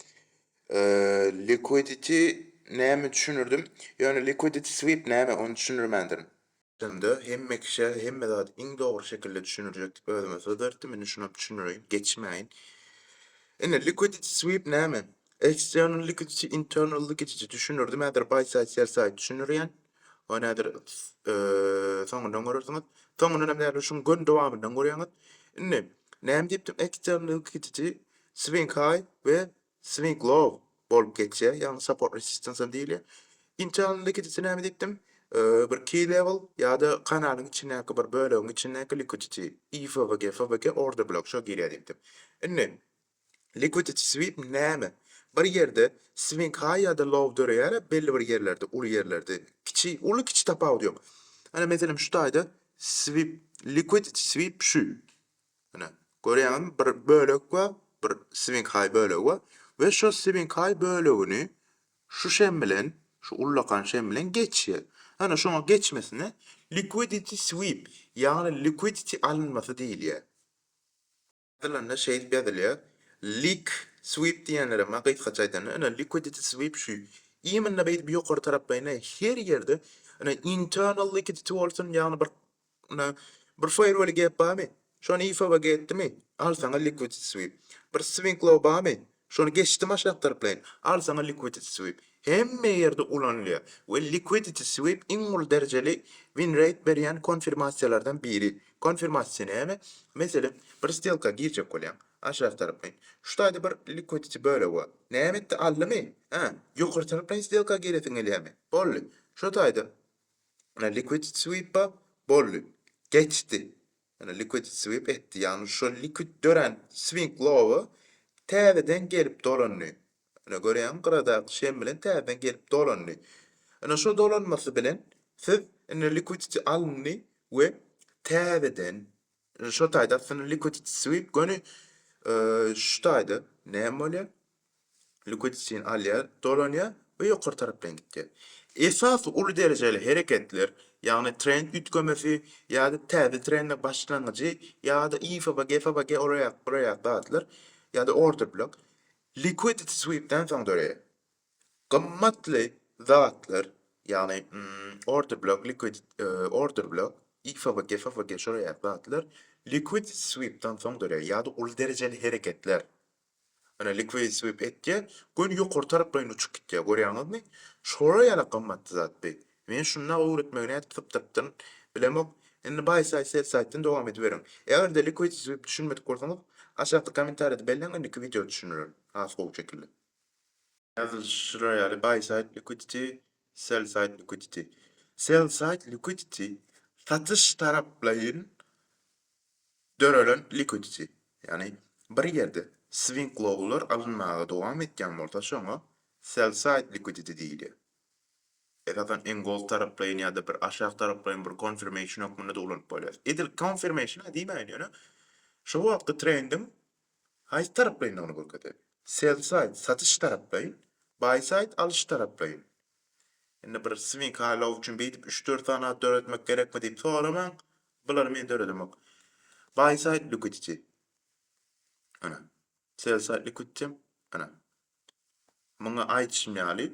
Liquidity näme düşünürdüm? Yani liquidity sweep näme? Onu düşünürmendirim. Şimdi hemme kişi hemme zat iň dogry şekilde düşünürjek diýip özüme söz berdim. Men şunu düşünüreyim, geçmeýin. Ene liquidity sweep näme? External liquidity, internal liquidity düşünürdüm. Häzir buy side, sell side düşünürýän. O nädir? Soňundan görürsiňiz. Soňundan näme şuň gün dowamyndan görýäňiz. Ine näme diýipdim? External liquidity, swing high ve swing low bolup geçýär. Ýani support resistance diýilýär. Internal liquidity näme diýipdim? Bir key level ýa-da kanalyň içindäki bir bölüň içindäki liquidity, EFW, OrderBlock şo girýär diýipdim. Ine liquidity sweep näme? Bir ýerde swing high ýa-da low dörýär, belli bir ýerlerde, uly ýerlerde uly kiçi tapawut ýok. Ana meselem şu taýda sweep, liquidity sweep şu. Ana görýäňiz bir bölek we bir swing high bölegi we we şo swing high bölegini şu şem bilen, şu ullakan şem bilen geçýär. Ana şoňa geçmesine liquidity sweep, ýani liquidity alınmasy diýilýär. Dilinde şeýle bedilýär. Leak sweep diýenlere magýt gaçaýdan, ana liquidity sweep şu. Ýeminde beýip ýokary taraplaýna her ýerde ana internal liquidity bolsun, ýani bir firewall gap barmy? Şonu EFW getdimi? Alsaňa liquidity sweep. Bir swing low barmy? Şonu geçdim aşağı taraplayın. Alsaňa liquidity sweep. hemme yerde ulanılıyor. Ve Liquidity Sweep en ol dereceli win rate beriyen konfirmasiyalardan biri. Konfirmasyon näme? Mesela bir stelka girecek bolýan. Aşağı tarapdan. Şutada bir liquidity böyle wa. Näme etdi allamy? Ha, ýokary tarapdan stelka giretin elýärmi? Bolly. Şutada Liquidity Sweep bolly. Geçti. Yani Liquidity Sweep etti. Yani şu liquid dören swing low'u täzeden gelip dolanýar. Ana görýän gyrada şem bilen täzeden gelip dolanýar. Ana şu dolanmasy bilen siz liquidity alny we täzeden şu taýda syny Liquidity Sweep göni şu taýda näme bolýar? Liquidity'ni alýar, dolanýar we ýokary tarapdan gitýär. Esas ulu dereceli hereketler, yani trend ütkömesi, ya da täze trendle başlangıcı, ya da IFB, oraya dağıtılır, ya da OrderBlock. Liquidity Sweep'ten soň döreye. Gymmatly zatlar, yani OrderBlock, IFB, şuraya dağıtılır. Liquidity Sweep'ten soň döreye, ya da ulu dereceli hareketler. Ana Liquidity Sweep etdi, gün ýokary tarapdan uçup gitdi. Görýäňizmi? Şora ýala gymmatly zat be. Men şundan öwretmegine typtapdym. Bilemok, indi buy side sell side'den dowam ediberim. Eger de Liquidity Sweep düşünmedik bolsaňyz, aşağıda kommentarda belläň indiki video düşünürüm. Az gowy şekilde. Yazıl şuraya ýaly buy side liquidity, sell side liquidity. Sell side liquidity satış taraplayın dönelen liquidity. Yani bir yerde swing low'lar alınmağa dowam etken bolsa şoňa sell side liquidity diýilýär. Esasen engol taraplayın ya da bir aşağı taraplayın bir confirmation okmunda da ulanıp bolýar. Edil confirmation diýmeýän ýöne şu wagtda trendin haýsy taraplayyn onu görkezýär. Sell side satış taraplayın, buy side alış taraplayın. Indi bir swing halaw üçin beýdip 3-4 tane döretmek gerekmi diýip soramaň, bular men döredemek. Buy side liquidity. Ana. Sell side liquidity. Ana. Muňa aýdyşym ýaly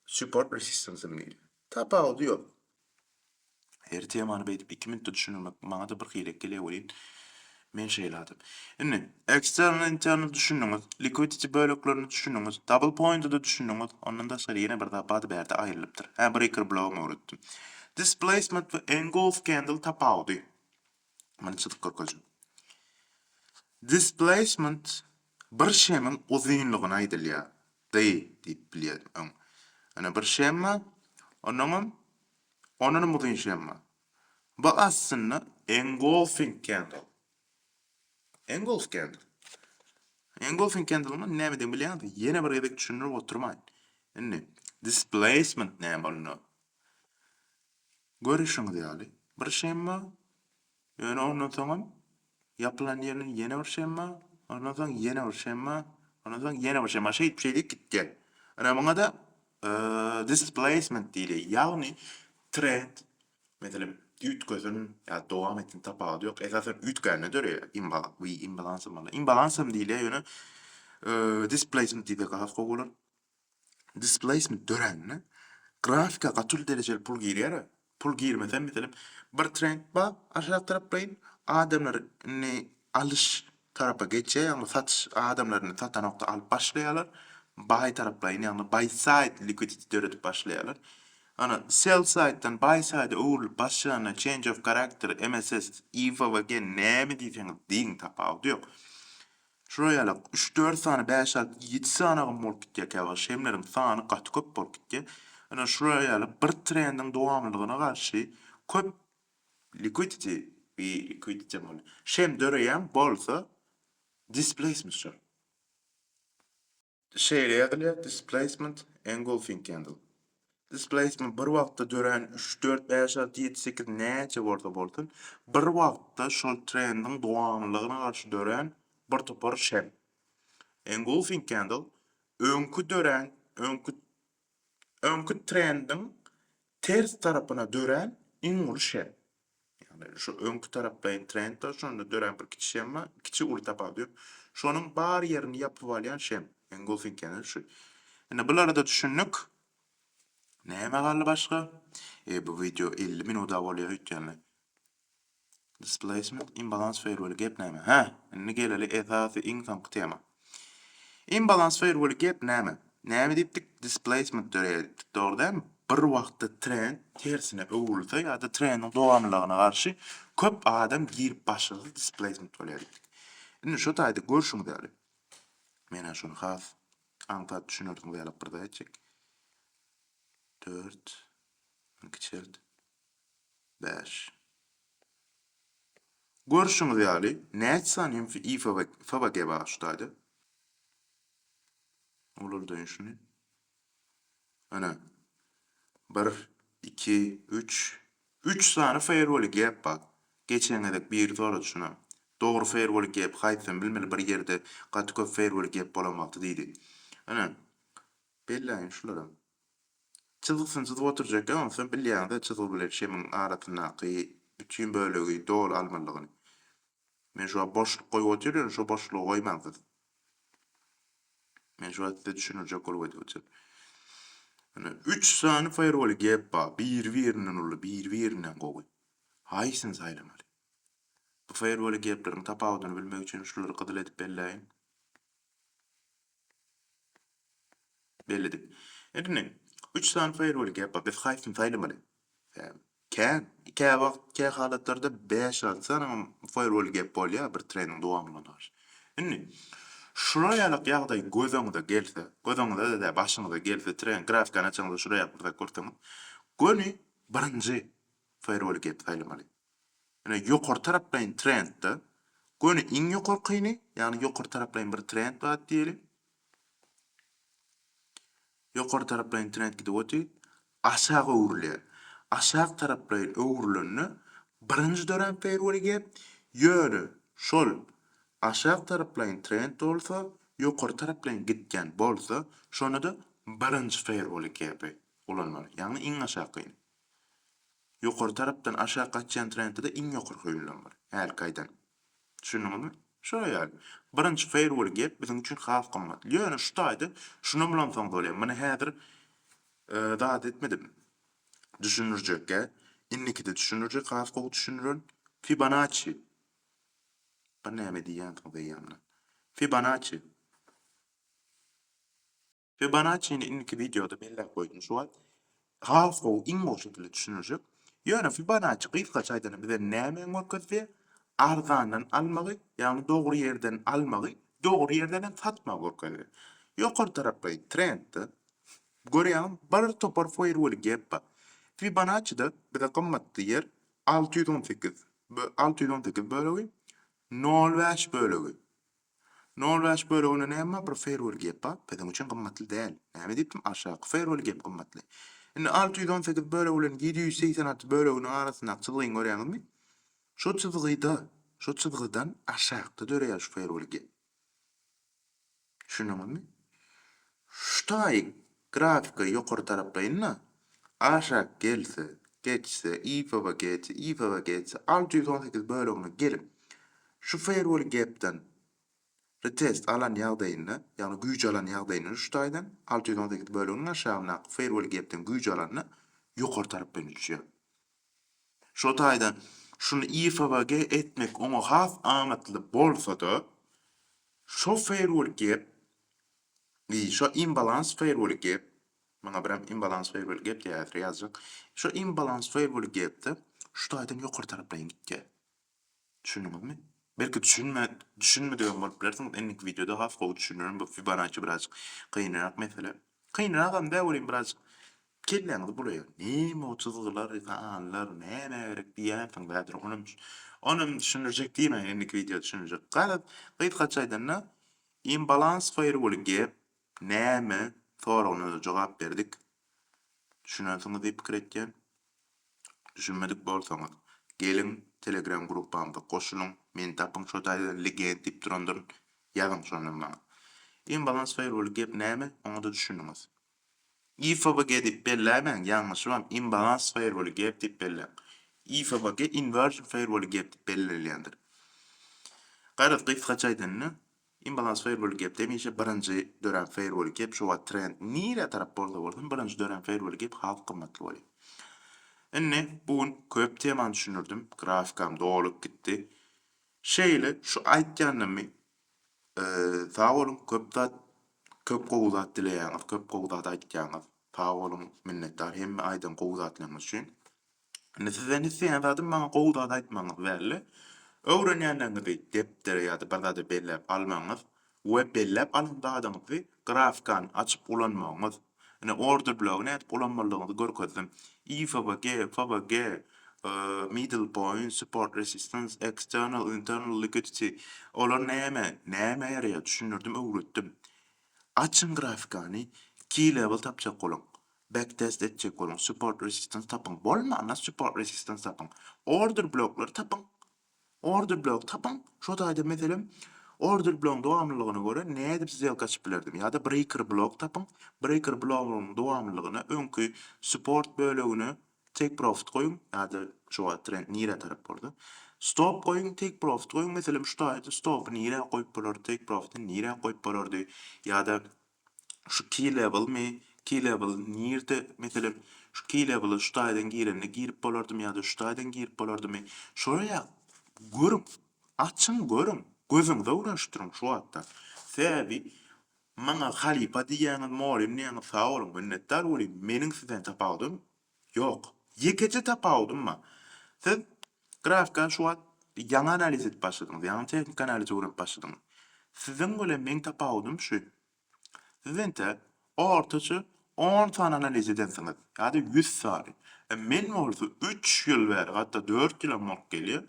support resistance diýilýär. Tapa oluyor. Her temany beýdip 2 minutda düşünmek maňa da bir hylek gelýär bolýan. Men şeýledim. Indi external internal düşündiňiz, liquidity bölüklerini düşündiňiz, double point'u da düşündiňiz. Ondan da sonra ýene bir daha bady berde aýrylypdyr. BreakerBlock öwretdim. Displacement we engulf candle tapa oluyor. Mana çytyk görkezim. Displacement bir şeýmiň uzunlygyny aýdylýar. Diýip bilýärdim. Ana bir şemma, onun uzun şemma. Bu aslında engulfing candle. Engulf candle. Engulfing candle'ın näme diýip bilýärdi? Ýene bir gezek düşünürip oturmaýyn. Indi displacement näme bolýar? Görüşüňiz ýaly. Bir şemma, ýöne ondan soň yapylan ýerine ýene bir şemma, ondan soň ýene bir şemma, ondan soň ýene bir şemma. Şeýdip gitdi. Ana muňa da displacement diýilýär. Ýagny trend, meselem ütgözün ya dowam etdiň tapady ýok. Esasen ütgänne dörýär. Imbalansym diýilýär ýöne displacement diýip gahas gogular. Displacement döränne grafika gatul dereceli pul girýär. Pul girmesen meselem bir trend ba aşağı tarapdan adamlar ne alış tarafa geçýär, ýa-ni satış adamlaryny satan nokta alyp başlaýarlar. Buy taraplayın, yani buy side liquidity döretip başlayalar. Ana sell side'dan buy side'a uğurlup başlayana change of character, MSS, IFA ve gen näme diýseňiz diýin tapawdy ýok. Şuraya 3-4 tane 5-6-7 tane bolup gitýär käbir şemleriň sany gaty köp bolup gitýär. Ana şuraya bir trendin dowamlygyna garşy köp liquidity bolýar. Şem döreýän bolsa displacement şol. Şeýle displacement engulfing candle. Displacement bir wagtda dören 3-4 5-6-7-8 näçe bolsa bir wagtda şol trendin dowamlygyna garşy dören bir topar şem. Engulfing candle öňkü dören, öňkü trendin ters tarapyna dören iňul şem. Yani şu öňkü tarapdan trendde şonda dören bir kiçi şem bar, kiçi uly tapady. Şonuň bar ýerini ýapyp alýan şem. Engulfing candle şu. Indi bulary da düşündik. Näme galy başga? Bu video 50 minuta bolýar ýetýänli. Displacement, imbalance failure gap näme? Indi geleli esasy iň soňky tema. Imbalance failure gap näme? Näme dipdik? Displacement dörejedip. Doğru değil mi? Bir wagtda trend tersine öwrülse ýa-da trendin dowamlygyna garşy köp adam girip başlady displacement bolýar. Indi şu taýda görüşüň däli. Mene şunu has antat düşünürdim diýip bir daha etjek. 4 2 5 görüşüň däli näçe saniyem ifa ge başlady. Olurdan şunu. Ana 1 2 3 sany firewall gap bak. Geçeňedek bir soru düşünem. Dogry firewall gap haýsam bilmeli bir ýerde gaty köp firewall gap bolamagdy diýdi. Ana belläň şulara. Çyzygyny çyzyp oturjak ama sen bilýäňde çyzyp bilen şemin aratynaky bütün bölegi dol almalygyny. Men şu boşluk goýup oturýan, şu boşlugy goýmaňdyr. Men şu atda düşünürjek bolup oturýan. Ana 3 sany firewall gap bar. Bir-birinden uly, bir-birinden gowy. Haýsyny saýlamaly. Bu firewall gaplaryň tapawyny bilmek üçin şulary gydyl edip belläýin. Belledik. Endi 3 sany firewall gap bar. Biz haýsyny saýlamaly. Iki halatlarda 5 alsan firewall gap bolýar bir trending dowamlygyna. Indi şuraya ýalyk ýagdaý gözüňizde gelse, gözüňizde de başyňyza gelse trend grafikany açaňyz şuraya ýapyrda görseňiz, göni birinji firewall gap saýlamaly. Ene ýokary tarapdaň trendde göni iň ýokarkyny, ýagny ýokary tarapdaň bir trend bar diýelim. Ýokary tarapdaň trend gidip öti, aşağı öwrülýär. Aşağı tarapdaň öwrüleni birinji dören firewall gap ýöne şol aşağı tarapdaň trend bolsa, ýokary tarapdaň gitken bolsa, şonu da birinji firewall gap bolanmaly. Ýagny iň aşagyny. Ýokary tarapdan aşağı gaçan trendde de iň ýokary goýulanmaly. Her gaýdan. Düşündiňizmi? Şo ýaly. Birinji firewall gap bizim üçin has gymmat. Ýöne şu taýda şunu bilen soň bolýar. Mene häzir dahat etmedim. Düşünürjekge, inniki-de düşünürjek, has gowy düşünürün Fibonacci. Ben näme diýýän diýýämler. Fibonacci. Fibonacci'ni inniki videoda belläp goýdum şu an. Has gowy iň gowy şekilde düşünürjek. Ýöne Fibonacci gysgaça aýdana bize näme öňerkezdi? Arzandan almagy, ýagny dogry ýerden almagy, dogry ýerden satmagy öňerkezdi. Ýokary tarapdaň trendde görýän bir topar firewall gap bar. Fibonacci'de bize gymmatly ýer 618. 618 bölegi 0,5 bölegi. 0,5 bölegine näme bir firewall gap bar? Bizim üçin gymmatly däl. Näme diýdim? Aşağı firewall gap gymmatly. Indi 618 bölegi bilen 786 böleginiň arasyna çyzygyny görýäňizmi? Şu çyzygydan aşağıda döreýär şu firewall gap. Şunuňmy? Ştaý grafika ýokary tarapdaýyna aşağı gelse, geçse, ifa geçse 618 bölegine gelip şu firewall gap'dan retest alan ýagdaýyna, ýagny güýç alan ýagdaýyny şu taýdan 618 böleginiň aşagyna firewall gap'den güýç alanyny ýokary tarapdan düşýär. Şu taýdan şunu ifa etmek oňa has aňatly bolsa-da şu firewall gap şu imbalans firewall gap mana bir imbalans firewall gap diýär ýazjak. Şu imbalans firewall gap'de şu taýdan ýokary tarapdan gitdi. Düşündiňizmi? Belki düşünmediğim bolup bilersiň, enlik videoda has gowy düşünürüm. Bu Fibonacci biraz kıynarak mesele. Kıynarak hem de olayım biraz kelleňiz bolýar. Näme o çyzygylar, anlar, näme gerek diýäň bädir. Onum düşünürjek diýme, enlik video düşünürjek. Galat, gysgaça aýdanda imbalans firewall gap näme soragyna jogap berdik. Düşünäsiňiz diýip pikir etýän. Düşünmedik bolsaňyz, gelin Telegram grupamda koşulun, men tapyň şo taýda legend diýip durandyr, ýagyň şonu maňa. Imbalans firewall gap näme? Oňa da düşündiňiz. IFBG diýip bellämen, ýalňyşam imbalans firewall gap diýip belläp. IFBG inversion firewall gap diýip bellälendir. Gaýrat gysgaça aýdanda imbalans firewall gap demişe birinji dören firewall gap şu trend nire tarap bolsa birinji dören firewall gap has gymmatly bolýar. Enne bugün köp teman düşünürdüm. Grafikam dolup gitti. Şeyle şu aýtýanymy sağ olun köp gowzat dileýäňiz, köp gowzat aýtýaňyz. Sag bolun, minnetdar. Hemme aýdan gowzatlaryňyz üçin. Sizden isleýän zady maňa gowzat aýtmaňyz bäli. Öwren ýanlaňyzy depdere ýa-da bir zady bellep almaňyz we bellep alındaňyzy grafikan açyp ulanmaňyz. OrderBlock nädip ulanmalygyny görkezdim. FBG, middle point, support resistance, external, internal liquidity. Olar näme ýaraya düşünürdim, öwretdim. Açın grafikany, key level tapjak bolan. Backtest etjek bolan, support resistance tapın. Bolmana support resistance tapın. OrderBlocklar tapın. OrderBlock tapın. Şo taýda meselem OrderBlock dowamlylygyna göre nädip size gaçyp bilerdim. Ýa-da BreakerBlock tapın. BreakerBlock'un dowamlylygyna öňkü support bölügüne take profit goýun. Ýa-da şo trend nire tarap boldy. Stop goýun, take profit goýun. Meselem şu taýda stop nire goýup bolar, take profit nire goýup bolardy. Ýa-da şu key level mi? Key level nirde meselem şu key level şu taýdan girende girip bolardy ýa-da şu taýdan girip bolardy mi? Şoýa görüm, açın görüm. Gözüňde uğraşdyryň şu hatda. Sebäbi maňa halipa diýäňiz molim näme sag bolun, minnetdar bolayım. Meniň sizden tapawdym? Ýok. Ýekece tapawdymmy? Siz grafika şu hat ýaňy analiz edip başladyňyz, ýaňy teknik analiz öwrenip başladyňyz. Sizin bilen men tapawdym şu. Sizde ortaça 10 tane analiz edensiňiz, ýa-da 100 sary. Men bolsa 3 ýyl bäri, hatda 4 ýyla mok gelýär.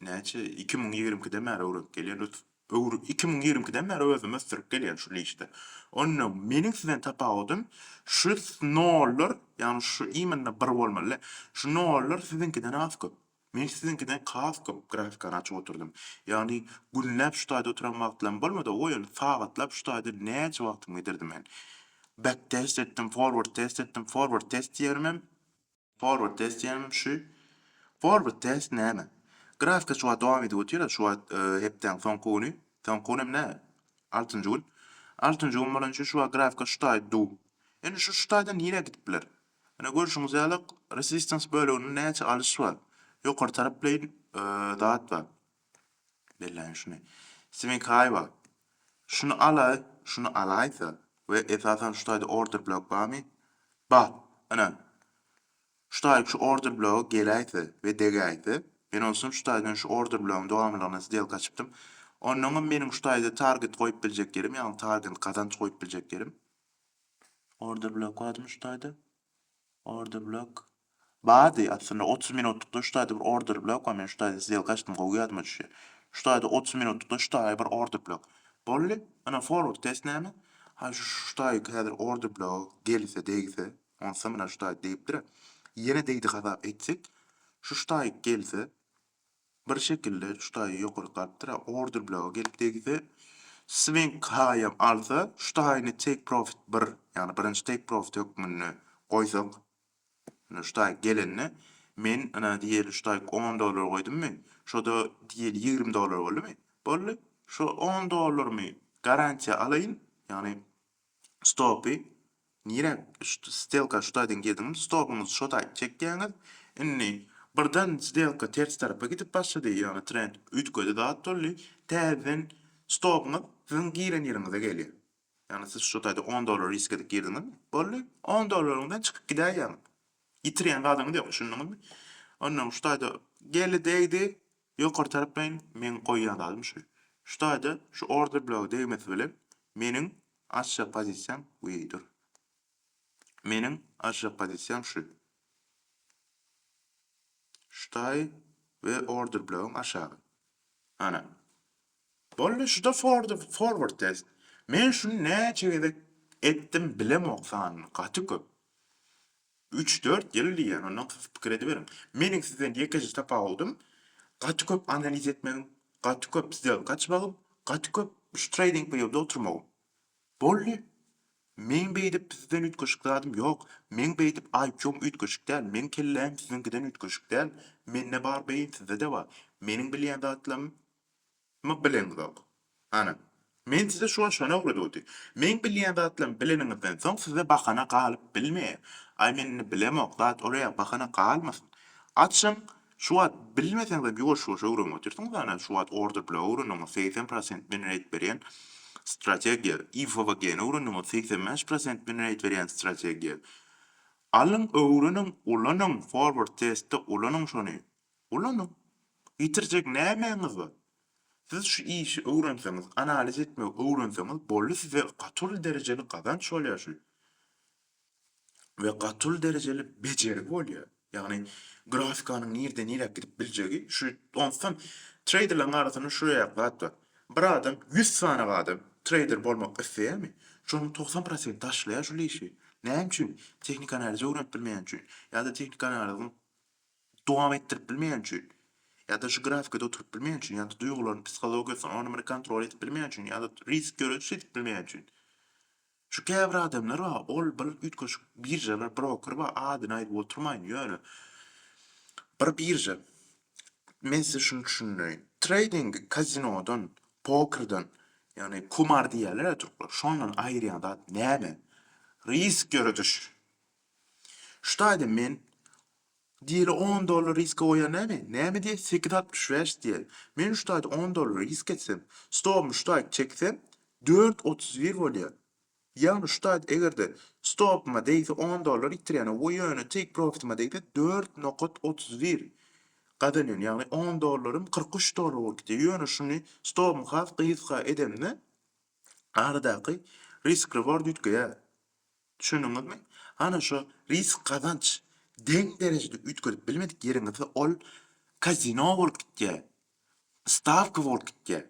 Näçe 2022-de mär öwrenip gelýär. 2022-de mär özüme sürüp gelýär şu liste. Onda meniň sizden tapawdym şu nollar, ýani şu imanna bir bolmaly. Şu nollar sizinkiden az köp. Men sizinkiden az köp grafikany açyp oturdum. Ýani günläp şu taýda oturan wagtlarym bolmady, oýan sagatlap şu taýda näçe wagtymy ederdim men. Back test etdim, forward test etdim, forward test ýermem. Forward test ýermem şu. Forward test näme? Grafika şu an dowam edip ötýär, şu an hepden son konu. Son konum ne? 6-njy gün. 6-njy gün bolança şu an grafika şu taýda du. Eni şu taýda nire gidip biler. Görüşüňiz ýalyk resistance bölüginiň näçe alyşy bar. Ýokary tarap bilen dat bar. Bilen şunu. Siziň kaýba. Şunu alaýsa we esasan şu taýda OrderBlock barmy? Bar. Şu taýda şu OrderBlock geläýse we degäýse, ben olsam şu taýdan şu OrderBlock'un dowamlylygyna sidel gaçypdym. Ondan meniň şu taýda target goýup biljek yerim, ýani target kazanç goýup biljek yerim. OrderBlock barmy şu taýda? OrderBlock bady aslında 30 minutluk şu taýda bir OrderBlock var, men şu taýda sidel gaçdym, goýýadym şu. Şu taýda 30 minutluk şu taýda bir OrderBlock. Bolly, forward test näme? Ha şu taýda häzir OrderBlock gelse degse, onsa mena şu taýda diýipdir. Ýene deýdi hasap etsek, şu taýda gelse bir şekilde şu taýda ýokary galypdyr. OrderBlock gelip degse, swing haýam alsa, şu taýda take profit 1, ýani birinji take profit hökmüni goýsak, şu taýda gelenne men diýeli şu taýda $10 goýdym. Şoda diýeli $20 boldymy? Boldy. Şu $10 garantiýa alaýyn, ýani stopy nire stelka şu taýdan geldim, stopumyz şu taýda çekýäňiz. Inni birden stelka ters tarapa gidip başlady, ýani trend ütgöde dat boldy. Täzen stopumyz siziň giren ýeriňize gelýär. Ýani siz şu taýda $10 risk edip girdiňiz, boldy. $10'dan çykyp gidäýär. Ýitirýän gadyňyz ýok, şunuňmy? Ondan şu taýda geldi degdi, ýokary tarapdan men goýýan dadym şu. Şu taýda şu OrderBlock degmesi bilen meniň aşağı pozisiýam buýdur. Meniň aşağı pozisiýam şu. Şu taý we OrderBlock'un aşağı. Boldy şuda forward test. Men şunu näçe gezek etdim bilemoksan, gaty köp. 3-4 ýyl diýen, ondan pikir ediberim. Meniň sizden ýekeci tapawdym, gaty köp analiz etmegim, gaty köp sizden gaçmagym, gaty köp şu trading bölümde oturmagym. Boldy, men beýdip sizden ütköşükdädim ýok. Men beýdip IQ'm ütköşük däl, men kellem sizinkiden ütköşük däl. Menne bar beýin sizde de bar. Meniň bilýän zatlarym bilen ýok. Men size şu an şona öwredip. Men bilýän zatlarym bileniňizden soň size bahana galyp bilmeýär. Ay men bilemok, zat oraya bahana galmasyn. Açyň, şu an bilmeseňiz ýoş öwrenip oturdyňyz, şu an OrderBlock öwrenip 80% win rate berýän. strategiya, IFO ve gene Öwreniň 85% win rate berýän strategiya. Alın Öwreniň ulanyň forward testde ulanyň şonu. Ulanyň ýitirjek nämeňiz bar? Siz şu işi öwrenseňiz, analiz etmek öwrenseňiz, bolly size gatul derejeli gazanç bolýar. Ve gatul derejeli beceri bolýar. Ýagny grafikanyň nerden nereye gidip biljegi şu onsan traderlaryň arasyny şuraya gatdy. Bir adam 100 sana adam trader bolmak isleýärmi? Şonu 90% taşlaýar şu işi. Näme üçin? Teknik analiz öwrenip bilmeýän üçin. Ýa-da teknik analizyň dowam etdirip bilmeýän üçin. Ya da şu grafikada oturup bilmeyen için, ya da duyguların psikologiyasını onları kontrol edip bilmeyen için, ya da risk görüntüsü edip bilmeyen için. Şu käbir adamlar var, ol bir ütköş birjalar, broker var, adını ayıp oturmayın, yani. Bir birja. Men size şunu düşünüyorum. Trading, kazinodan, pokerdan, yani kumar diýerler ya Türkler, şondan aýyrýan da näme? Risk görüntüş. Şuýda men diýeli $10 riske oýan näme? Näme diýe 8.65 diýe. Men şuýda $10 risk etsem, stopmy şuýda çeksem 4.31 bolýar. Ýagny şuýda egerde stopma diýse $10 itirýän, o ýöne take profitma diýse 4.31 gadanýan. Ýagny $10'ym $43 bolup gitdi. Ýöne şuny stopmy has gyzga edemne aradaky risk reward ütgeýär. Düşünüňizmi? Ana şu risk kazanç deň derejede ütgörüp bilmedik ýeriňizde ol kazino bolup gitdi. Stavka bolup gitdi.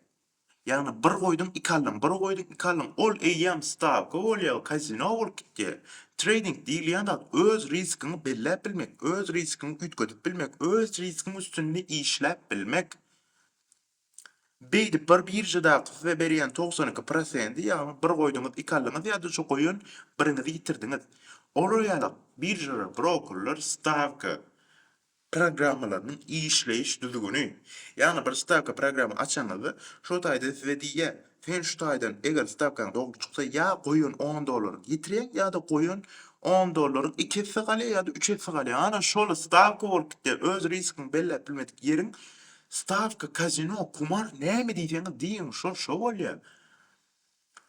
Ýagny bir goýdum ikalym, ol eýýäm stavka bolýar, kazino bolup gitdi. Trading diýilýän öz riskini belläp bilmek, öz riskini ütgörüp bilmek, öz riskini üstünde işläp bilmek. Beýdi bir birjada we berýän 92% ýagny bir goýduňyz ikalyňyz ýa-da şu goýun biriňizi ýitirdiňiz. Olur ýa-da birjalar, brokerler stavka programmalarynyň işleýiş düzgünü. Ýagny bir stavka programmy açanyňyzy şo taýda size diýär. Sen şu taýdan eger stavkaň dogry çyksa ýa goýun $10 ýitirýän ýa-da goýun $10 2 galy ýa-da 3 galy. Ana şol stavka bolup gitdi. Öz riskini belläp bilmedik ýeriň stavka, kazino, kumar näme diýdiňiz diýin şo bolýar.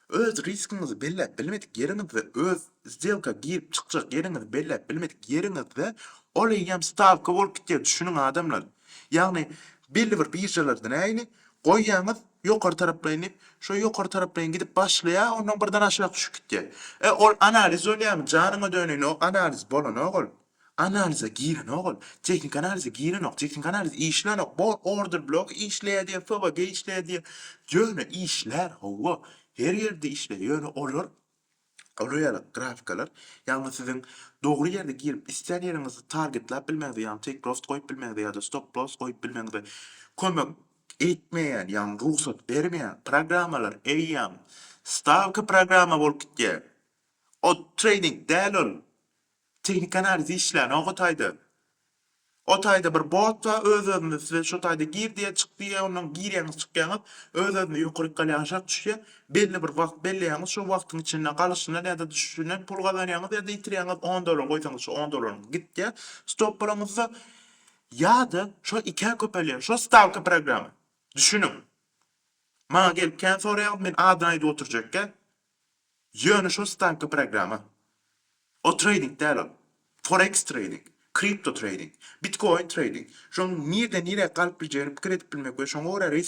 Öz riskiniňizi belläp bilmedik ýeriňizde, öz сделка girip çykjak ýeriňizi belläp bilmedik ýeriňizde ol eýýäm stavka bolup gitdi. Düşünüň adamlar. Ýagny belli bir birjalardan aýny goýýaňyz ýokary tarapdan inip, şo ýokary tarapdan gidip başlaýar, ondan birden aşağı düşüp gitdi. Ol analiz bolýarmy? Janyňa dönen o analiz bolan ogul. Analize giren ogul. Teknik analize giren ok. Teknik analiz işlen ok. Bol OrderBlock işleýär, FBG işleýär. Ýöne işler howa. Her ýerde işleýär. Ýöne olur. Oluýar grafikalar. Ýagny siziň dogry ýerde girip isleýän ýeriňizi targetläp bilmegi, ýagny take profit goýup bilmegi ýa-da stop loss goýup bilmegi kömek etmeýän, ýagny ruhsat bermeýän programmalar eýýäm stavka programma bolup gitdi. O trading däl ol. Teknik analiz işlän o taýda. O taýda bir bot wa öz-özüne size şo taýda girdiýe çykdyýa, ondan girýäňiz çykýaňyz, öz-özüne ýokary galy aşağı düşýär. Belli bir wagt belleýäňiz, şo wagtyň içinde galyşyna ýa-da düşüşüne pul gazanýaňyz ýa-da ýitirýäňiz $10 goýsaňyz şo $10 gitdi. Stop bolanňyzda ýa-da şo 2 köpelýär, şo stavka programmy. Düşünüň. Maňa gelip kän soraýar, men adyny oturjakka. Ýöne şo stavka programmy. O trading däl. Forex trading, crypto trading, bitcoin trading. Şoň nereden nereye galyp biljeğini pikir edip bilmek we şoňa göre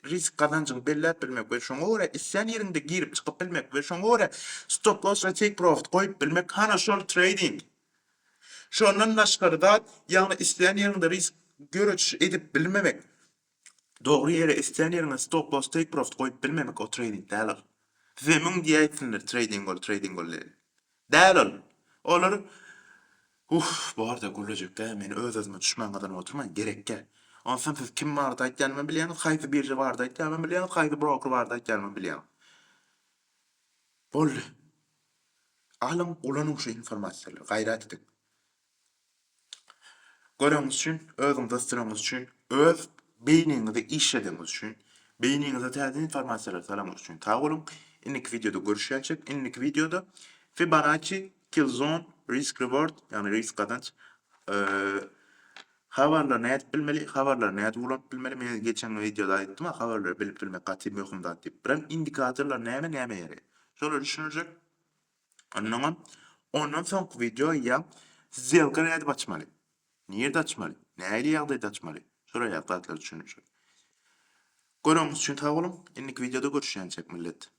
risk kazançyny belläp bilmek we şoňa göre isleýän ýerinde girip çykyp bilmek we şoňa göre stop loss we take profit goýup bilmek hana şol trading. Şondan başgary da ýagny isleýän ýerinde risk görüş edip bilmemek. Dogry ýere isleýän ýerine stop loss take profit goýup bilmemek o trading däl. Size müň diýýärsinler trading ol. Däl ol. Olar bu arada gülejekde meni öz-özüme düşman gadan oturman gerekke. Onsan siz kim barda aýtýanymy bilýäňiz, haýsy birji barda aýtýanymy bilýäňiz, haýsy broker barda aýtýanymy bilýäňiz. Boldy. Alym ulanyň şu informasiýalary gaýrat edin. Göreňiz üçin, özüňizi styryňyz üçin, öz beýniňizde işlediňiz üçin, beýniňizde täze informasiýalar salamak üçin tag bolun. Indiki videoda görüşýänçek, indiki videoda Fibonacci, kill zone, risk reward, yani risk kazanç, Habarlar nädip bilmeli, habarlar nädip ulanıp bilmeli. Men geçen videoda aýtdym, habarlar bilip bilmek gaty möhümdat diýip. Biram indikatorlar näme ýeri. Şolar düşünürjek. Ondan soňky video ýa zelka nädip açmaly? Nerede açmaly? Näili ýagdaýda açmaly? Şolar ýagdaýlar düşünürjek. Görüňiz üçin sag bolun. Indiki videoda görüşýänçek millet.